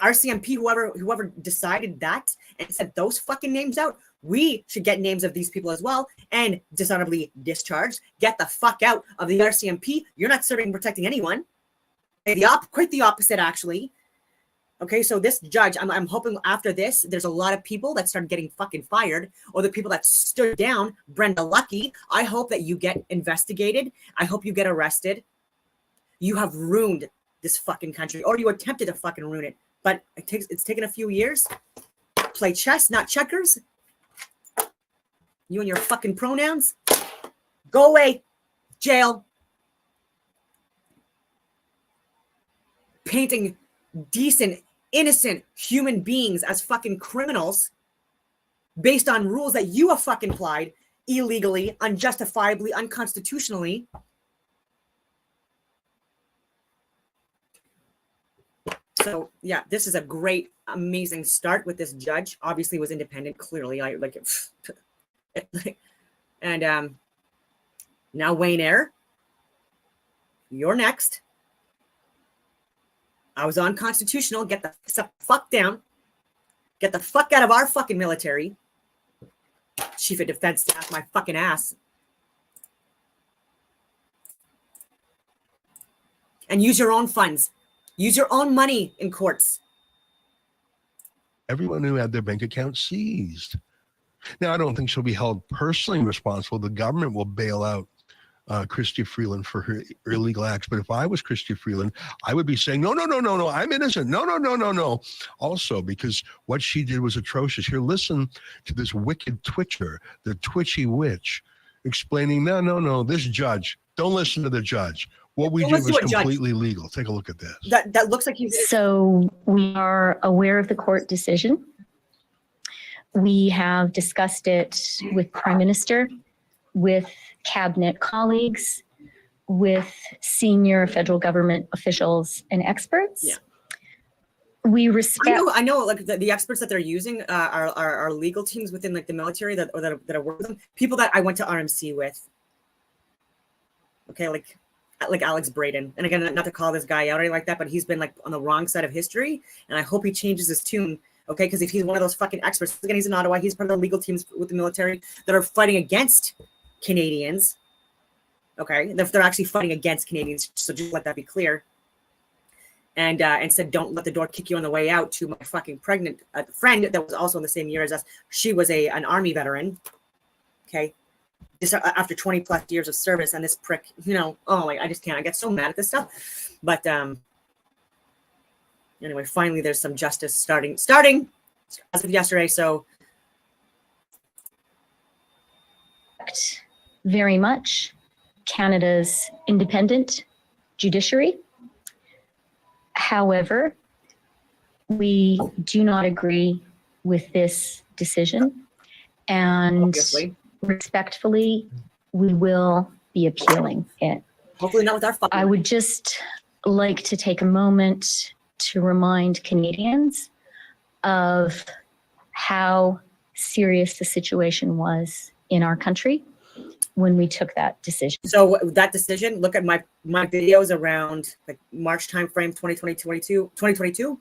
Speaker 1: RCMP, whoever decided that and said those fucking names out, we should get names of these people as well and dishonorably discharged. Get the fuck out of the RCMP. You're not serving and protecting anyone. Quite the opposite, actually. Okay, so this judge, I'm hoping after this, there's a lot of people that started getting fucking fired, or the people that stood down. Brenda Lucky, I hope that you get investigated. I hope you get arrested. You have ruined this fucking country, or you attempted to fucking ruin it, but it's taken a few years. Play chess, not checkers. You and your fucking pronouns. Go away. Jail. Painting decent, innocent human beings as fucking criminals based on rules that you have fucking applied illegally, unjustifiably, unconstitutionally. So yeah, this is a great, amazing start with this judge. Obviously, was independent. Clearly, I like it. And now Wayne Eyre, you're next. I was unconstitutional. Get the fuck down. Get the fuck out of our fucking military. Chief of Defense Staff, my fucking ass. And use your own funds. Use your own money in courts.
Speaker 2: Everyone who had their bank account seized. Now, I don't think she'll be held personally responsible. The government will bail out Chrystia Freeland for her illegal acts. But if I was Chrystia Freeland, I would be saying, no, I'm innocent. No. Also, because what she did was atrocious. Here, listen to this wicked twitcher, the twitchy witch, explaining, no, this judge, don't listen to the judge. What we did was completely legal. Take a look at this.
Speaker 1: That looks like he's...
Speaker 3: So we are aware of the court decision. We have discussed it with Prime Minister, with cabinet colleagues, with senior federal government officials and experts.
Speaker 1: Yeah.
Speaker 3: We respect...
Speaker 1: I know like the experts that they're using are legal teams within like the military that are working with them. People that I went to RMC with. Okay, like Alex Braden. And again, not to call this guy out or anything like that, but he's been like on the wrong side of history. And I hope he changes his tune. Okay, because if he's one of those fucking experts, again, he's in Ottawa, he's part of the legal teams with the military that are fighting against Canadians. Okay, they're actually fighting against Canadians, so just let that be clear. And said, don't let the door kick you on the way out, to my fucking pregnant friend that was also in the same year as us. She was an Army veteran. Okay, just after 20 plus years of service, and this prick, I just can't. I get so mad at this stuff. But anyway, finally, there's some justice starting as of yesterday. So
Speaker 3: very much Canada's independent judiciary. However, we do not agree with this decision, and
Speaker 1: obviously,
Speaker 3: respectfully, we will be appealing it.
Speaker 1: Hopefully not with our fucking...
Speaker 3: I would just like to take a moment to remind Canadians of how serious the situation was in our country when we took that decision.
Speaker 1: So that decision, look at my videos around like March timeframe, 2022.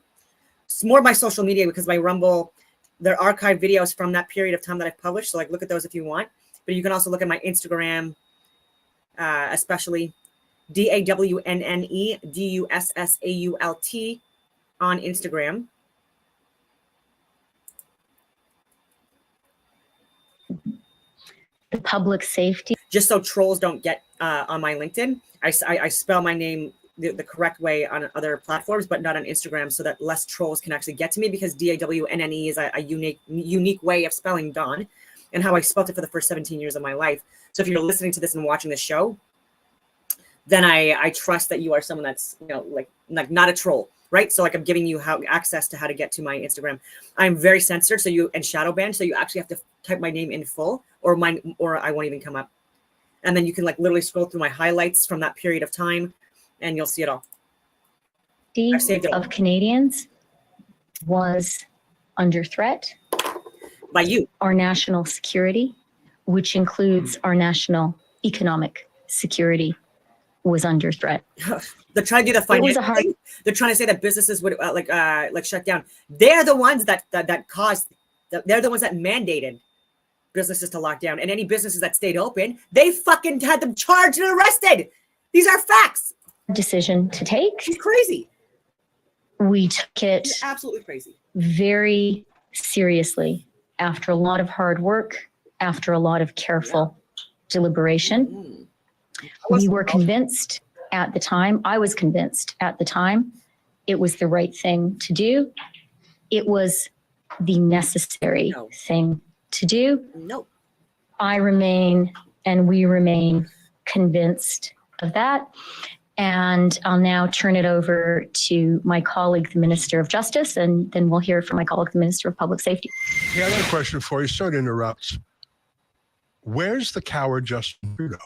Speaker 1: It's more my social media, because my Rumble, they're archived videos from that period of time that I've published. So like, look at those if you want. But you can also look at my Instagram, especially DAWNNEDUSSAULT on Instagram.
Speaker 3: The public safety.
Speaker 1: Just so trolls don't get on my LinkedIn. I spell my name the correct way on other platforms, but not on Instagram, so that less trolls can actually get to me, because DAWNNE is a unique way of spelling Dawn, and how I spelt it for the first 17 years of my life. So if you're listening to this and watching this show, then I trust that you are someone that's, you know, like not a troll, right? So like, I'm giving you access to how to get to my Instagram. I'm very censored, and shadow banned, so you actually have to type my name in full, or I won't even come up. And then you can like literally scroll through my highlights from that period of time, and you'll see it all. I've saved it all.
Speaker 3: Of Canadians was under threat
Speaker 1: By you.
Speaker 3: our national security, which includes our national economic security, was under threat.
Speaker 1: They're trying to do the financial thing. They're trying to say that businesses would like shut down. They're the ones that caused. They're the ones that mandated businesses to lock down, and any businesses that stayed open, they fucking had them charged and arrested. These are facts.
Speaker 3: Decision to take.
Speaker 1: She's crazy.
Speaker 3: We took it
Speaker 1: She's absolutely crazy.
Speaker 3: very seriously after a lot of hard work, after a lot of careful deliberation. We were convinced at the time, I was convinced at the time, it was the right thing to do. It was the necessary thing to do.
Speaker 1: No.
Speaker 3: I remain, and we remain convinced of that. And I'll now turn it over to my colleague, the Minister of Justice, and then we'll hear from my colleague, the Minister of Public Safety.
Speaker 2: Yeah, I got a question for you. Sorry to interrupt. Where's the coward Justin Trudeau?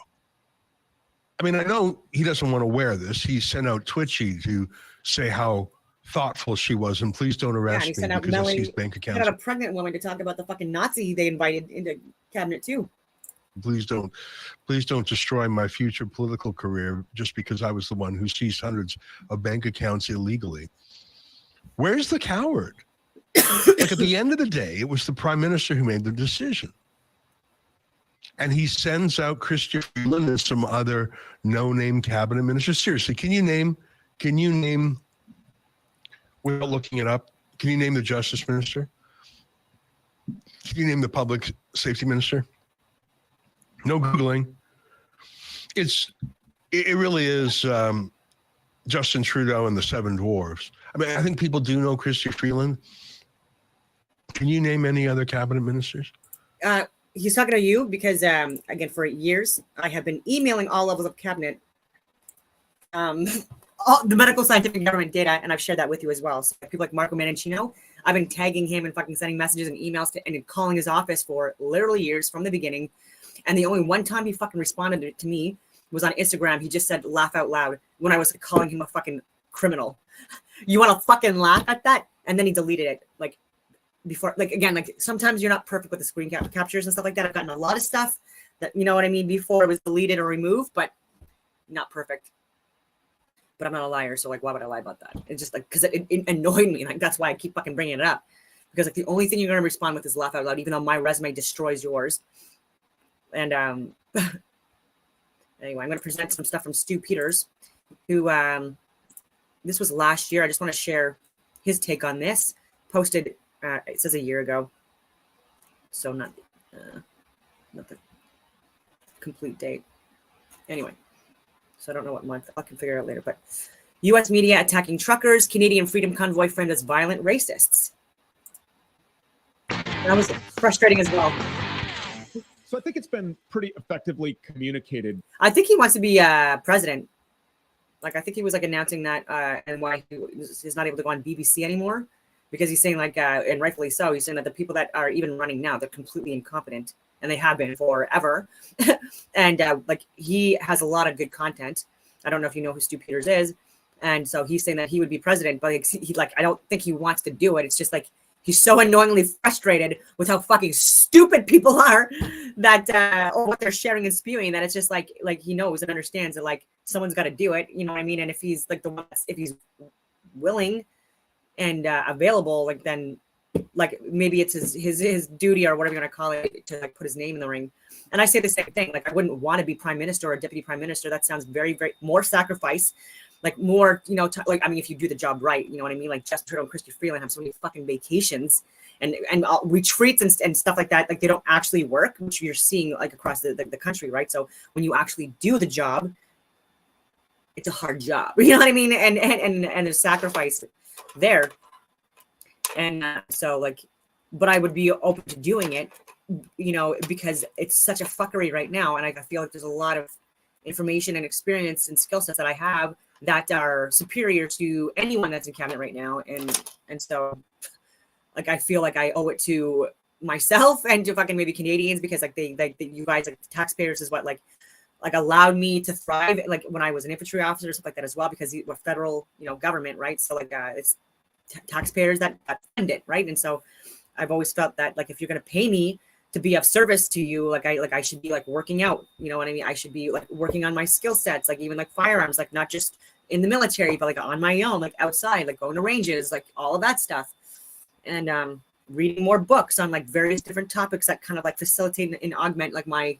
Speaker 2: I mean, I know he doesn't want to wear this. He sent out Twitchy to say how thoughtful she was, and please don't arrest me because I seized bank accounts.
Speaker 1: He got a pregnant woman to talk about the fucking Nazi they invited into cabinet too.
Speaker 2: Please don't destroy my future political career just because I was the one who seized hundreds of bank accounts illegally. Where's the coward? Like, at the end of the day, it was the Prime Minister who made the decision. And he sends out Christian Freeland and some other no-name cabinet ministers. Seriously, can you name, without looking it up, can you name the Justice Minister? Can you name the Public Safety Minister? No Googling. It really is Justin Trudeau and the Seven Dwarfs. I mean, I think people do know Christy Freeland. Can you name any other cabinet ministers?
Speaker 1: He's talking to you because, again, for years, I have been emailing all levels of cabinet, all the medical, scientific, and government data, and I've shared that with you as well. So people like Marco Mancino, I've been tagging him and fucking sending messages and emails and calling his office for literally years from the beginning. And the only one time he fucking responded to me was on Instagram. He just said, laugh out loud, when I was calling him a fucking criminal. You want to fucking laugh at that? And then he deleted it. Like, before, like, again, like, sometimes you're not perfect with the screen captures and stuff like that. I've gotten a lot of stuff that, you know what I mean, before it was deleted or removed, but not perfect. But I'm not a liar, so like, why would I lie about that? It's just like, because it annoyed me. Like, that's why I keep fucking bringing it up, because like, the only thing you're going to respond with is laugh out loud, even though my resume destroys yours. And anyway, I'm going to present some stuff from Stu Peters, who this was last year. I just want to share his take on this. Posted, it says a year ago, so not the complete date. Anyway, so I don't know what month. I can figure it out later. But U.S. media attacking truckers. Canadian Freedom Convoy framed as violent racists. That was frustrating as well.
Speaker 4: So I think it's been pretty effectively communicated.
Speaker 1: I think he wants to be president. Like, I think he was like announcing that and why he's not able to go on BBC anymore, because he's saying like, and rightfully so, he's saying that the people that are even running now, they're completely incompetent, and they have been forever. And like, he has a lot of good content. I don't know if you know who Stu Peters is. And so he's saying that he would be president, but I don't think he wants to do it. It's just like, he's so annoyingly frustrated with how fucking stupid people are that, or what they're sharing and spewing, that it's just like he knows and understands that like someone's got to do it. You know what I mean? And if he's like the one, if he's willing and available, like then like maybe it's his duty or whatever you want to call it to like put his name in the ring. And I say the same thing. Like I wouldn't want to be prime minister or deputy prime minister. That sounds very, very more sacrifice, like more, you know, like I mean, if you do the job right, you know what I mean. Like Justin Trudeau and Chrystia Freeland have so many fucking vacations and retreats and stuff like that. Like they don't actually work, which you're seeing like across the country, right? So when you actually do the job, it's a hard job. You know what I mean? And there's sacrifice there. And so like, but I would be open to doing it, you know, because it's such a fuckery right now. And I feel like there's a lot of information and experience and skill sets that I have that are superior to anyone that's in cabinet right now. And so like, I feel like I owe it to myself and to fucking maybe Canadians, because like you guys, like taxpayers is what like allowed me to thrive. Like when I was an infantry officer, stuff like that as well, because we're federal, you know, government, right? So like it's taxpayers that fund it, right? And so I've always felt that like if you're going to pay me to be of service to you, like I should be like working out, you know what I mean? I should be like working on my skill sets, like even like firearms, like not just in the military, but like on my own, like outside, like going to ranges, like all of that stuff. And reading more books on like various different topics that kind of like facilitate and augment like my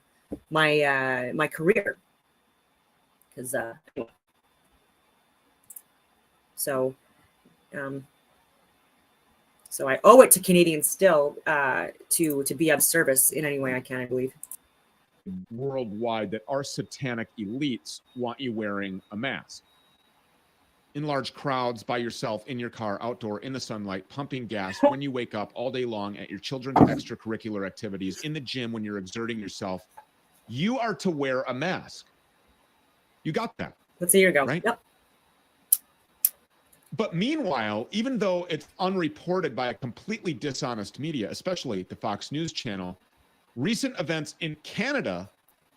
Speaker 1: career. Because so I owe it to Canadians still to be of service in any way I can, I believe.
Speaker 4: Worldwide, that our satanic elites want you wearing a mask. In large crowds, by yourself, in your car, outdoor, in the sunlight, pumping gas, when you wake up all day long at your children's extracurricular activities, in the gym when you're exerting yourself, you are to wear a mask. You got that?
Speaker 1: Let's see, here we go.
Speaker 4: Right?
Speaker 1: Yep.
Speaker 4: But meanwhile, even though it's unreported by a completely dishonest media, especially the Fox News channel, recent events in Canada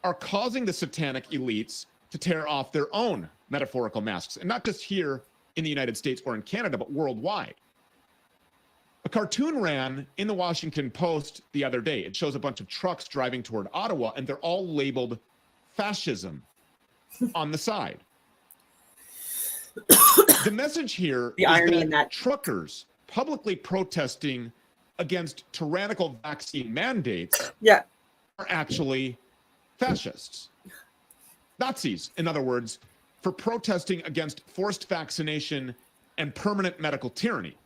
Speaker 4: are causing the satanic elites to tear off their own metaphorical masks. And not just here in the United States or in Canada, but worldwide. A cartoon ran in the Washington Post the other day. It shows a bunch of trucks driving toward Ottawa, and they're all labeled fascism on the side. The message here
Speaker 1: The
Speaker 4: is
Speaker 1: irony in that.
Speaker 4: truckers publicly protesting against tyrannical vaccine mandates
Speaker 1: Yeah.
Speaker 4: are actually fascists. Nazis, in other words, for protesting against forced vaccination and permanent medical tyranny.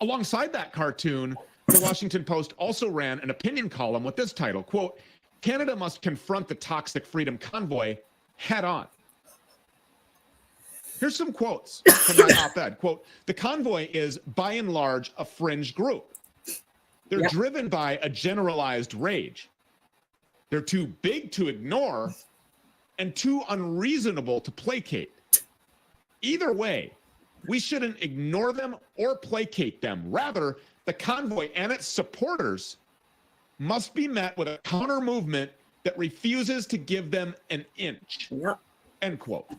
Speaker 4: Alongside that cartoon, the Washington Post also ran an opinion column with this title, quote, "Canada must confront the toxic freedom convoy head on." Here's some quotes from that op-ed. Quote, "The convoy is by and large a fringe group. They're
Speaker 1: Yep.
Speaker 4: driven by a generalized rage. They're too big to ignore and too unreasonable to placate. Either way, we shouldn't ignore them or placate them. Rather, the convoy and its supporters must be met with a counter movement that refuses to give them an inch."
Speaker 1: Yep.
Speaker 4: End quote.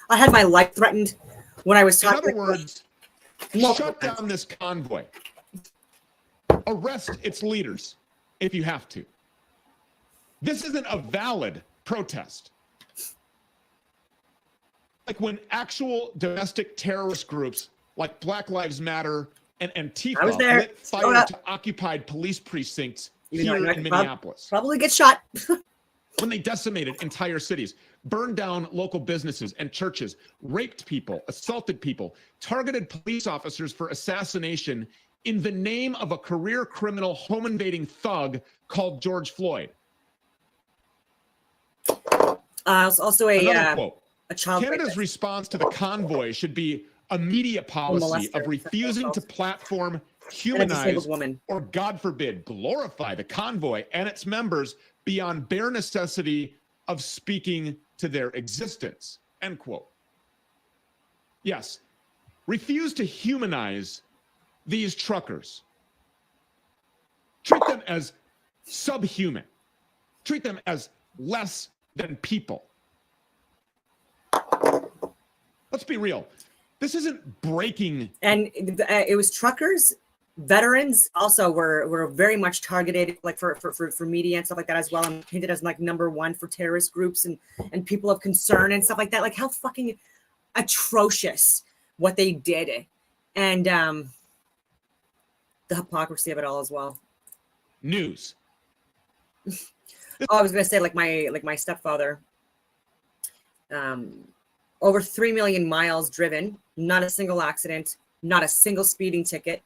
Speaker 1: I had my life threatened when I was
Speaker 4: In
Speaker 1: talking.
Speaker 4: other words,
Speaker 1: multiple
Speaker 4: shut
Speaker 1: times.
Speaker 4: down this convoy. Arrest its leaders if you have to. This isn't a valid protest. Like when actual domestic terrorist groups like Black Lives Matter and Antifa
Speaker 1: I was there.
Speaker 4: lit fire to occupied police precincts
Speaker 1: Even though
Speaker 4: here
Speaker 1: I
Speaker 4: in
Speaker 1: could
Speaker 4: Minneapolis.
Speaker 1: Probably get shot.
Speaker 4: When they decimated entire cities, burned down local businesses and churches, raped people, assaulted people, targeted police officers for assassination in the name of a career criminal home invading thug called George Floyd.
Speaker 1: Also
Speaker 4: Another quote.
Speaker 1: a child.
Speaker 4: Canada's
Speaker 1: rapist.
Speaker 4: response to the convoy should be a media policy of
Speaker 1: molester.
Speaker 4: refusing to platform,
Speaker 1: And a
Speaker 4: humanize,
Speaker 1: disabled woman.
Speaker 4: or God forbid, glorify the convoy and its members beyond bare necessity of speaking to their existence. End quote. Yes, refuse to humanize these truckers. Treat them as subhuman. Treat them as less than people. Let's be real. This isn't breaking.
Speaker 1: And it was truckers, veterans also were very much targeted, like for media and stuff like that as well, and painted as like number one for terrorist groups and people of concern and stuff like that. Like how fucking atrocious what they did and the hypocrisy of it all as well.
Speaker 4: News.
Speaker 1: Oh, I was gonna say like my stepfather, over 3 million miles driven, not a single accident, not a single speeding ticket,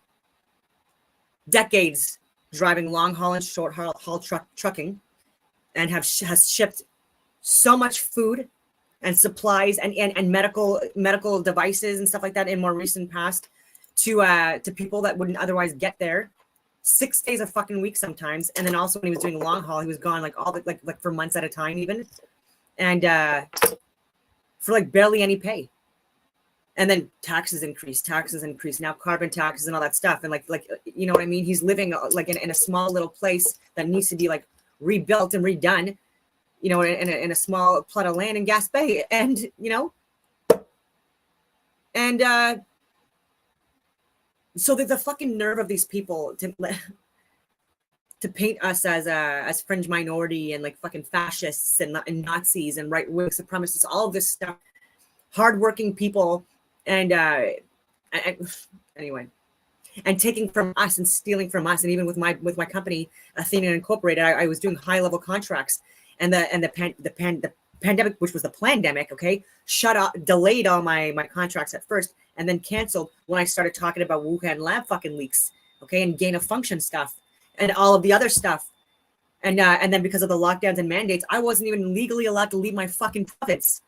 Speaker 1: decades driving long haul and short haul trucking, and has shipped so much food and supplies and medical devices and stuff like that in more recent past to people that wouldn't otherwise get there. 6 days a fucking week sometimes. And then also when he was doing long haul, he was gone like all the like for months at a time even, and for like barely any pay. And then taxes increase, now carbon taxes and all that stuff. And like you know what I mean? He's living like in a small little place that needs to be like rebuilt and redone, you know, in a small plot of land in Gas Bay. And, you know, and so the fucking nerve of these people to paint us as fringe minority and like fucking fascists and Nazis and right-wing supremacists, all of this stuff, hardworking people. And anyway, and taking from us and stealing from us, and even with my company, Athenian Incorporated, I was doing high level contracts, and the pandemic, which was the plandemic, okay, delayed all my contracts at first, and then canceled when I started talking about Wuhan lab fucking leaks, okay, and gain of function stuff, and all of the other stuff, and then because of the lockdowns and mandates, I wasn't even legally allowed to leave my fucking province.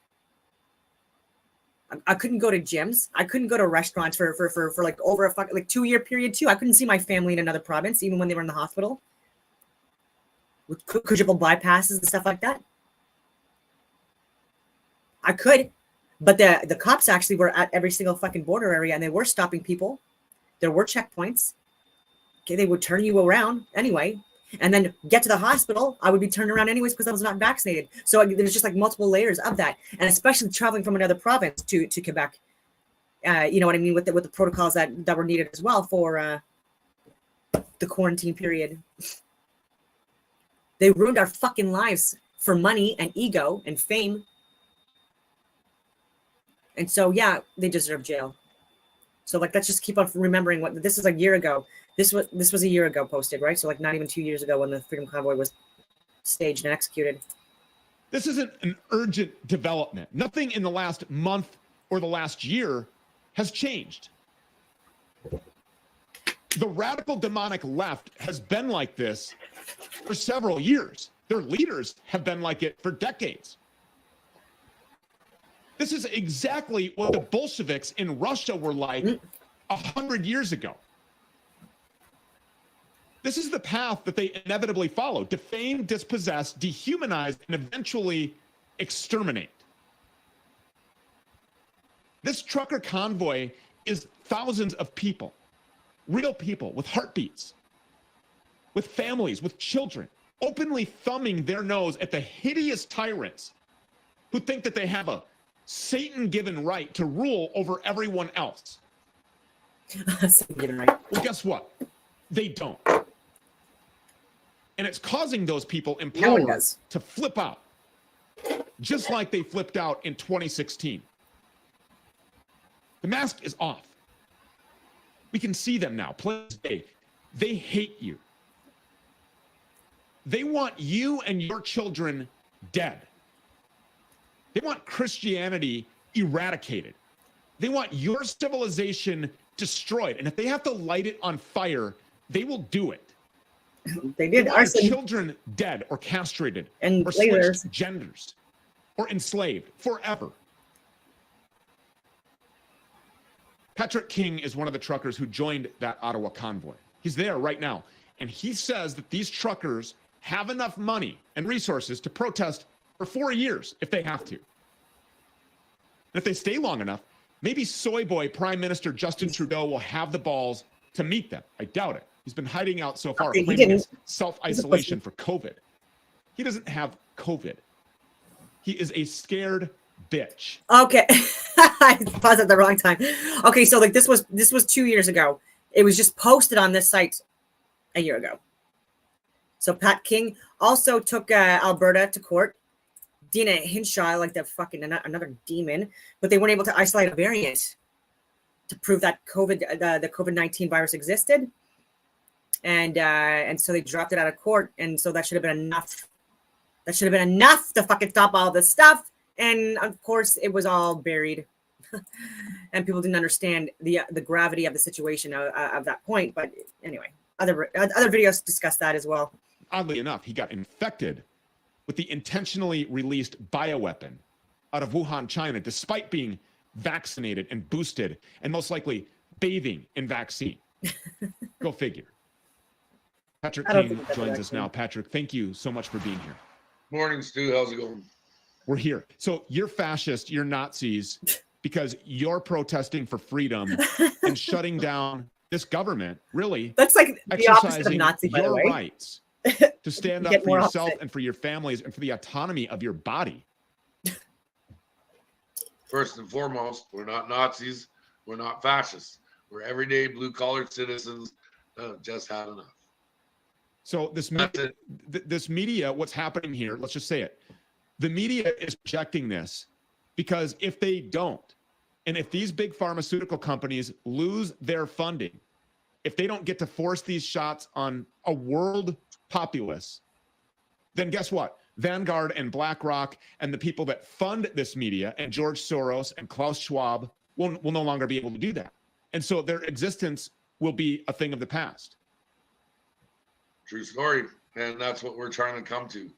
Speaker 1: I couldn't go to gyms. I couldn't go to restaurants for like over a fucking like 2-year period too. I couldn't see my family in another province, even when they were in the hospital with quadruple bypasses and stuff like that. I could, but the cops actually were at every single fucking border area, and they were stopping people. There were checkpoints. Okay, they would turn you around anyway. And then get to the hospital, I would be turned around anyways because I was not vaccinated. So there's just like multiple layers of that, and especially traveling from another province to Quebec. You know what I mean, with the protocols that were needed as well for the quarantine period. They ruined our fucking lives for money and ego and fame. And so yeah, they deserve jail. So like let's just keep on remembering what this is a year ago. This was a year ago posted, right? So like not even 2 years ago when the Freedom Convoy was staged and executed.
Speaker 4: This isn't an urgent development. Nothing in the last month or the last year has changed. The radical demonic left has been like this for several years. Their leaders have been like it for decades. This is exactly what the Bolsheviks in Russia were like 100 years ago. This is the path that they inevitably follow: defame, dispossess, dehumanize, and eventually exterminate. This trucker convoy is thousands of people, real people with heartbeats, with families, with children, openly thumbing their nose at the hideous tyrants who think that they have a Satan-given right to rule over everyone else.
Speaker 1: Satan-given right.
Speaker 4: Well, guess what? They don't. And it's causing those people in power to flip out, just like they flipped out in 2016. The mask is off. We can see them now, plain as day. They hate you. They want you and your children dead. They want Christianity eradicated. They want your civilization destroyed. And if they have to light it on fire, they will do it.
Speaker 1: They did.
Speaker 4: They want children dead or castrated
Speaker 1: and
Speaker 4: or switched genders or enslaved forever. Patrick King is one of the truckers who joined that Ottawa convoy. He's there right now. And he says that these truckers have enough money and resources to protest for 4 years if they have to. And if they stay long enough, maybe soy boy Prime Minister Justin Trudeau will have the balls to meet them. I doubt it. He's been hiding out so far, claiming self-isolation for COVID. He doesn't have COVID. He is a scared bitch.
Speaker 1: Okay. I paused at the wrong time. Okay, so like this was 2 years ago. It was just posted on this site a year ago. So Pat King also took Alberta to court. Dina Hinshaw, like the fucking another demon, but they weren't able to isolate a variant to prove that the COVID-19 virus existed, and so they dropped it out of court, and so that should have been enough. That should have been enough to fucking stop all this stuff, and of course it was all buried, and people didn't understand the gravity of the situation of that point. But anyway, other videos discuss that as well.
Speaker 4: Oddly enough, he got infected with the intentionally released bioweapon out of Wuhan, China, despite being vaccinated and boosted and most likely bathing in vaccine. Go figure. Patrick King joins us now. Patrick, thank you so much for being here.
Speaker 5: Morning, Stu. How's it going?
Speaker 4: We're here. So you're fascist, you're Nazis, because you're protesting for freedom and shutting down this government, really.
Speaker 1: That's like the opposite of Nazi, by the
Speaker 4: your
Speaker 1: way.
Speaker 4: rights to stand up for yourself and for your families and for the autonomy of your body.
Speaker 5: First and foremost, we're not Nazis. We're not fascists. We're everyday blue-collar citizens that have just had enough.
Speaker 4: So this media, what's happening here, let's just say it. The media is projecting this because if they don't, and if these big pharmaceutical companies lose their funding, if they don't get to force these shots on a world populace, then guess what? Vanguard and BlackRock and the people that fund this media and George Soros and Klaus Schwab will no longer be able to do that. And so their existence will be a thing of the past.
Speaker 5: True story. And that's what we're trying to come to.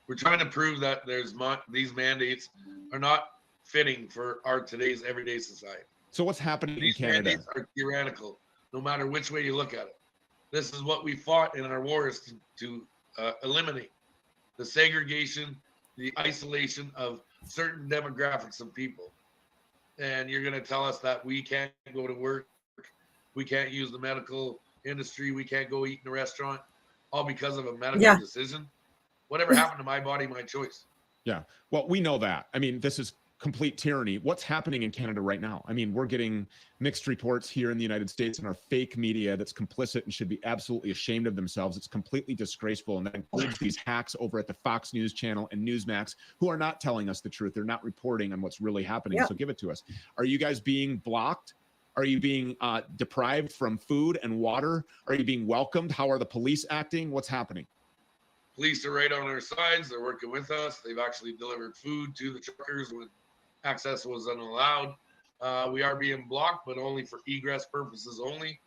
Speaker 5: We're trying to prove that these mandates are not fitting for our today's everyday society.
Speaker 4: So what's happening
Speaker 5: These
Speaker 4: in Canada?
Speaker 5: mandates are tyrannical, no matter which way you look at it. This is what we fought in our wars to eliminate the segregation, the isolation of certain demographics of people. And you're going to tell us that we can't go to work, we can't use the medical industry, we can't go eat in a restaurant, all because of a medical decision? Whatever happened to my body, my choice?
Speaker 4: Yeah. Well, we know that. I mean, this is complete tyranny. What's happening in Canada right now? I mean, we're getting mixed reports here in the United States in our fake media that's complicit and should be absolutely ashamed of themselves. It's completely disgraceful. And that includes these hacks over at the Fox News channel and Newsmax who are not telling us the truth. They're not reporting on what's really happening. So give it to us. Are you guys being blocked? Are you being deprived from food and water? Are you being welcomed? How are the police acting? What's happening?
Speaker 5: Police are right on our sides. They're working with us. They've actually delivered food to the truckers when access was unallowed. We are being blocked, but only for egress purposes only,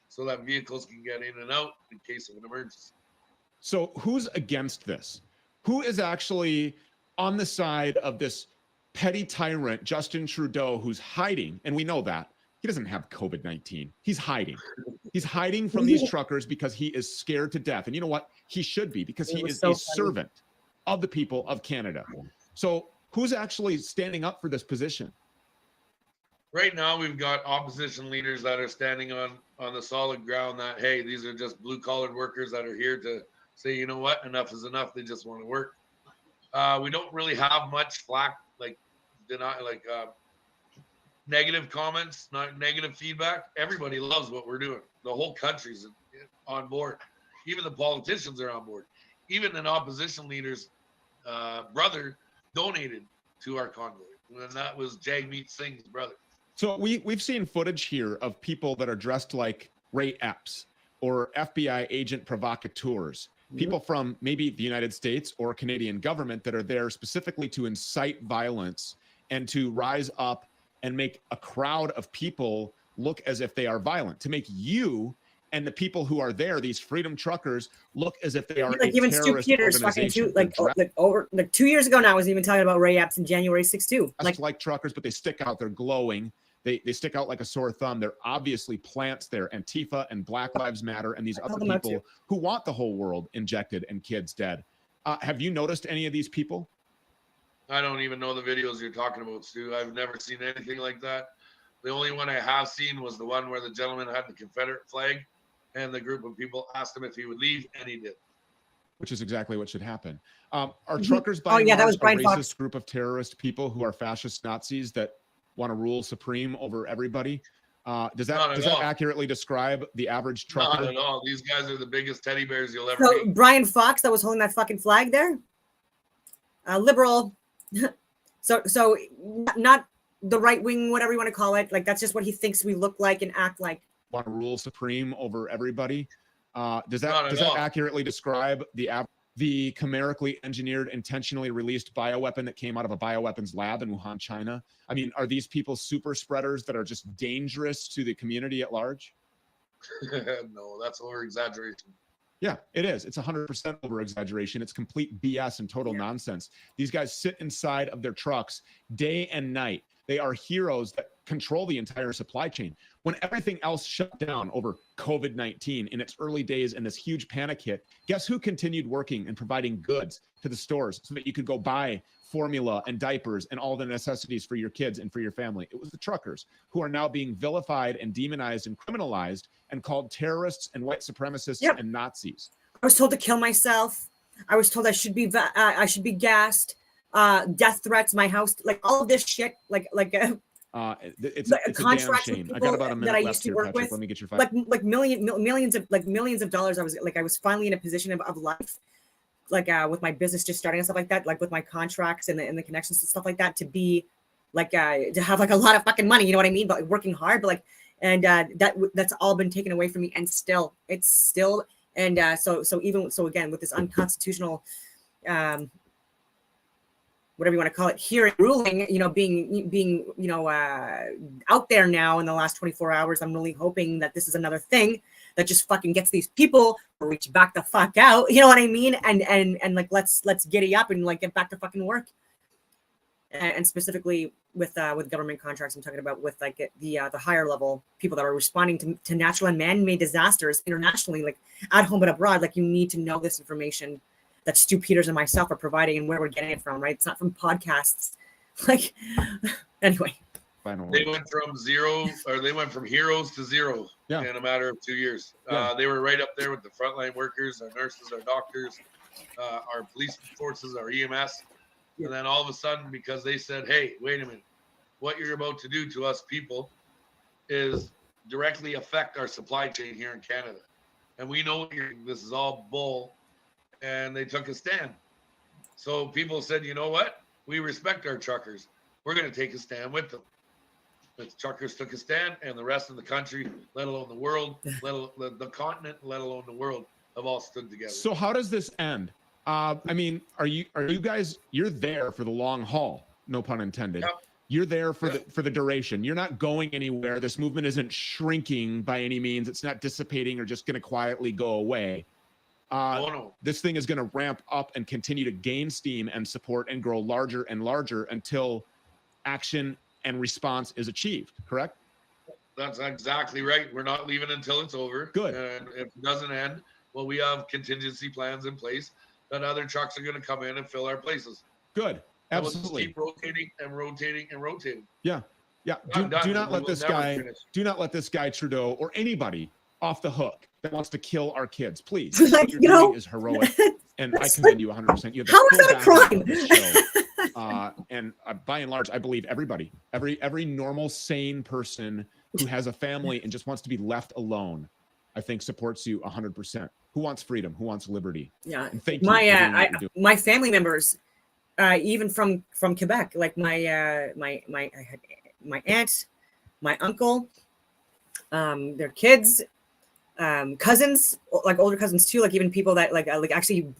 Speaker 5: so that vehicles can get in and out in case of an emergency.
Speaker 4: So who's against this? Who is actually on the side of this petty tyrant, Justin Trudeau, who's hiding? And we know that. He doesn't have COVID-19. He's hiding. He's hiding from these truckers because he is scared to death. And you know what? He should be, because he is a servant of the people of Canada. So who's actually standing up for this position?
Speaker 5: Right now, we've got opposition leaders that are standing on the solid ground that, hey, these are just blue-collared workers that are here to say, you know what, enough is enough. They just want to work. We don't really have much flack, negative comments, not negative feedback. Everybody loves what we're doing. The whole country's on board. Even the politicians are on board. Even an opposition leader's brother donated to our convoy, and that was Jagmeet Singh's brother.
Speaker 4: So we've seen footage here of people that are dressed like Ray Epps or FBI agent provocateurs, people from maybe the United States or Canadian government that are there specifically to incite violence and to rise up and make a crowd of people look as if they are violent, to make you and the people who are there, these freedom truckers, look as if they are
Speaker 1: like even Stu Peters fucking 2 years ago now was even talking about Ray Epps in January 6th too.
Speaker 4: Like truckers, but they stick out. They're glowing. They stick out like a sore thumb. They're obviously plants. They're Antifa and Black Lives Matter and these other people who want the whole world injected and kids dead. Have you noticed any of these people?
Speaker 5: I don't even know the videos you're talking about, Stu. I've never seen anything like that. The only one I have seen was the one where the gentleman had the Confederate flag and the group of people asked him if he would leave, and he did.
Speaker 4: Which is exactly what should happen. Are truckers by
Speaker 1: that was Brian
Speaker 4: a racist
Speaker 1: Fox.
Speaker 4: Group of terrorist people who are fascist Nazis that want to rule supreme over everybody? Does that accurately describe the average trucker?
Speaker 5: Not at all. These guys are the biggest teddy bears you'll ever
Speaker 1: So
Speaker 5: meet.
Speaker 1: Brian Fox that was holding that fucking flag there, liberal. So not the right wing, whatever you want to call it. Like that's just what he thinks we look like and act like.
Speaker 4: Want to rule supreme over everybody. Does
Speaker 5: Not
Speaker 4: that
Speaker 5: at all.
Speaker 4: accurately describe the chimerically engineered, intentionally released bioweapon that came out of a bioweapons lab in Wuhan, China? I mean, are these people super spreaders that are just dangerous to the community at large?
Speaker 5: No, that's over exaggeration.
Speaker 4: Yeah, it is. It's 100% over exaggeration. It's complete BS and total nonsense. These guys sit inside of their trucks day and night. They are heroes that control the entire supply chain. When everything else shut down over COVID-19 in its early days and this huge panic hit, guess who continued working and providing goods to the stores so that you could go buy formula and diapers and all the necessities for your kids and for your family? It was the truckers, who are now being vilified and demonized and criminalized and called terrorists and white supremacists and Nazis.
Speaker 1: I was told to kill myself. I was told I should be gassed. Death threats, my house, like all of this shit,
Speaker 4: it's a damn shame. I got about a minute left here, Patrick. Let me get your five.
Speaker 1: Millions of dollars. I was finally in a position of life, with my business just starting and stuff like that, like with my contracts and the connections and stuff like that, to be to have a lot of fucking money, you know what I mean? But working hard, but that's all been taken away from me, and so again with this unconstitutional whatever you want to call it, hearing ruling, being out there now in the last 24 hours, I'm really hoping that this is another thing that just fucking gets these people to reach back the fuck out. You know what I mean? And let's giddy up and get back to fucking work. And specifically with government contracts, I'm talking about with the higher level people that are responding to natural and man-made disasters internationally, at home but abroad. You need to know this information that Stu Peters and myself are providing and where we're getting it from, right? It's not from podcasts. Anyway.
Speaker 5: They went from heroes to zero in a matter of 2 years. They were right up there with the frontline workers, our nurses, our doctors, our police forces, our EMS. And then all of a sudden, because they said, hey, wait a minute, what you're about to do to us people is directly affect our supply chain here in Canada. And we know this is all bull. And they took a stand. So people said, you know what? We respect our truckers. We're going to take a stand with them. The truckers took a stand, and the rest of the country, let alone the world, let alone the continent, let alone the world, have all stood together.
Speaker 4: So how does this end? I mean, are you guys? You're there for the long haul, no pun intended. Yep. You're there for the duration. You're not going anywhere. This movement isn't shrinking by any means. It's not dissipating or just going to quietly go away.
Speaker 5: No.
Speaker 4: This thing is going to ramp up and continue to gain steam and support and grow larger and larger until action and response is achieved, correct?
Speaker 5: That's exactly right. We're not leaving until it's over.
Speaker 4: Good.
Speaker 5: And if it doesn't end, well, we have contingency plans in place that other trucks are going to come in and fill our places.
Speaker 4: Good. Absolutely.
Speaker 5: And we'll just keep rotating and rotating and rotating.
Speaker 4: Yeah. Do not let this guy Trudeau or anybody off the hook that wants to kill our kids, please. What you're doing is heroic, and I commend you 100%. You have
Speaker 1: how is that
Speaker 4: a crime? And by and large, I believe everybody, every normal, sane person who has a family and just wants to be left alone, I think supports you 100%. Who wants freedom? Who wants liberty?
Speaker 1: Yeah.
Speaker 4: And thank you.
Speaker 1: My family members, even from Quebec, my aunt, my uncle, their kids. Cousins, older cousins too, even people that were actually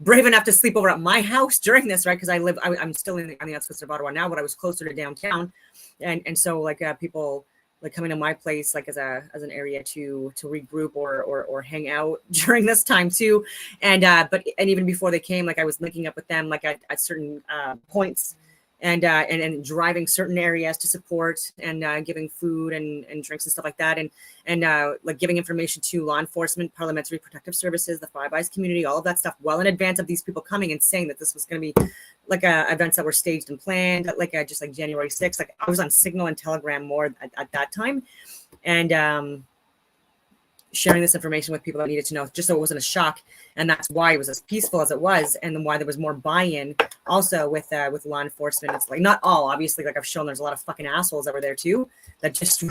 Speaker 1: brave enough to sleep over at my house during this, right? Because I'm still on the outskirts of Ottawa now, but I was closer to downtown, and so people coming to my place as an area to regroup or hang out during this time too, and even before they came, I was linking up with them at certain points. And driving certain areas to support and giving food and drinks and stuff like that, and giving information to law enforcement, parliamentary protective services, the Five Eyes community, all of that stuff well in advance of these people coming and saying that this was going to be events that were staged and planned, just January 6th. I was on Signal and Telegram more at that time, and sharing this information with people that needed to know, just so it wasn't a shock. And that's why it was as peaceful as it was, and then why there was more buy-in also with law enforcement. It's not all, obviously, I've shown, there's a lot of fucking assholes that were there too, that just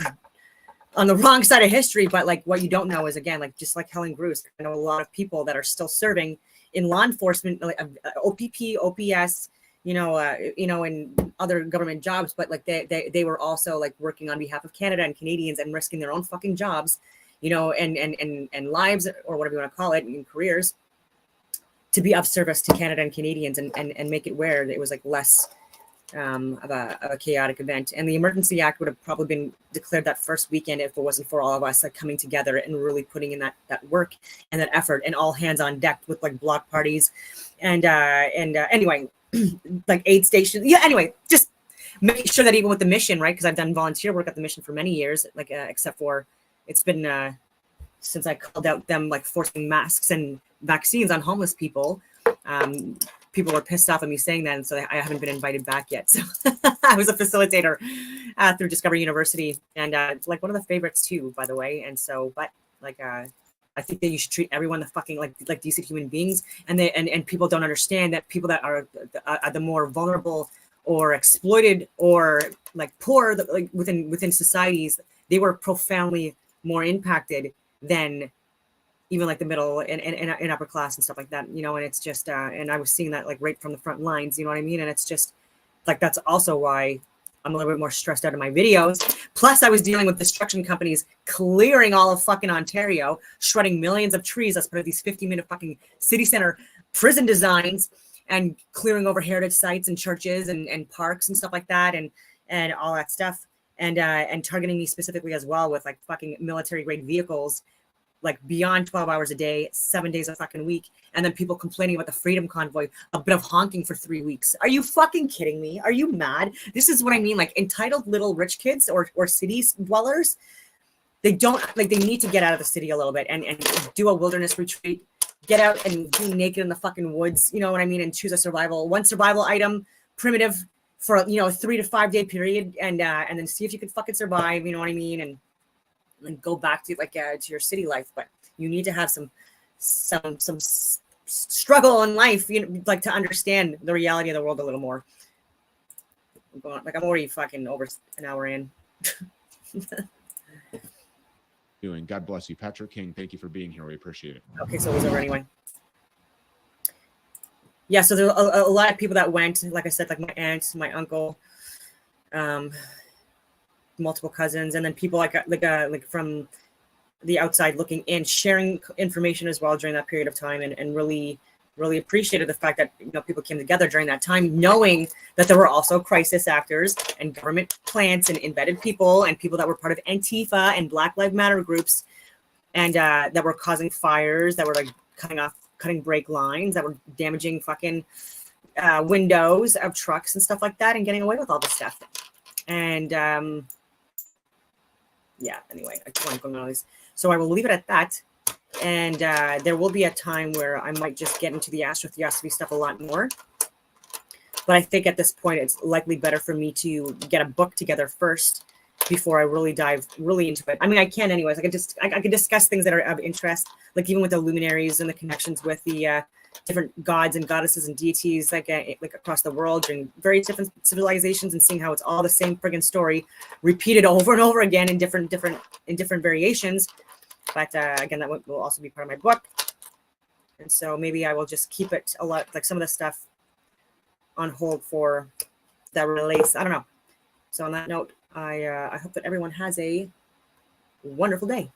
Speaker 1: on the wrong side of history. But what you don't know is, again, just like Helen Bruce, I know a lot of people that are still serving in law enforcement, OPP, OPS, in other government jobs, but like they were also like working on behalf of Canada and Canadians and risking their own fucking jobs, and lives, or whatever you want to call it, in careers, to be of service to Canada and Canadians, and make it where it was like less of a chaotic event. And the Emergency Act would have probably been declared that first weekend if it wasn't for all of us like coming together and really putting in that work and that effort, and all hands on deck with like block parties and anyway, like aid stations. Yeah, anyway, just make sure that even with the mission, right? Because I've done volunteer work at the mission for many years, like except for it's been since I called out them like forcing masks and vaccines on homeless people. People were pissed off at me saying that, and so I haven't been invited back yet. So I was a facilitator through Discovery University, and it's like one of the favorites too, by the way. And so, but like, I think that you should treat everyone the fucking like decent human beings, and people don't understand that people that are the more vulnerable or exploited or like poor, like within societies, they were profoundly more impacted than even like the middle and upper class and stuff like that, and it's just, and I was seeing that like right from the front lines, you know what I mean? And it's just like, that's also why I'm a little bit more stressed out in my videos. Plus I was dealing with destruction companies clearing all of fucking Ontario, shredding millions of trees as part of these 50-minute fucking city center prison designs, and clearing over heritage sites and churches and parks and stuff like that, and all that stuff. And targeting me specifically as well with like fucking military grade vehicles, like beyond 12 hours a day, 7 days a fucking week. And then people complaining about the Freedom Convoy, a bit of honking for 3 weeks. Are you fucking kidding me? Are you mad? This is what I mean. Like entitled little rich kids or cities dwellers, they need to get out of the city a little bit and do a wilderness retreat, get out and be naked in the fucking woods. You know what I mean? And choose one survival item, primitive, for a 3 to 5 day period, and then see if you can fucking survive. You know what I mean? And go back to to your city life. But you need to have some struggle in life, like to understand the reality of the world a little more. I'm already fucking over an hour in.
Speaker 4: Doing. God bless you, Patrick King. Thank you for being here. We appreciate it.
Speaker 1: Okay, so it was over anyway. Yeah, so there's a lot of people that went, like I said, like my aunt, my uncle, multiple cousins, and then people like from the outside looking in, sharing information as well during that period of time, and really appreciated the fact that people came together during that time, knowing that there were also crisis actors and government plants and embedded people and people that were part of Antifa and Black Lives Matter groups, and that were causing fires, that were like cutting brake lines, that were damaging fucking windows of trucks and stuff like that, and getting away with all this stuff. And yeah, anyway, I keep on going on this. So I will leave it at that. And there will be a time where I might just get into the astrotheosophy stuff a lot more. But I think at this point, it's likely better for me to get a book together first before I really dive into it. I mean, I can anyways. I can discuss things that are of interest, like even with the luminaries and the connections with the different gods and goddesses and deities, like across the world and various different civilizations, and seeing how it's all the same friggin' story repeated over and over again in different variations. But again, that will also be part of my book. And so maybe I will just keep it a lot, like some of the stuff on hold for the release. I don't know. So on that note, I hope that everyone has a wonderful day.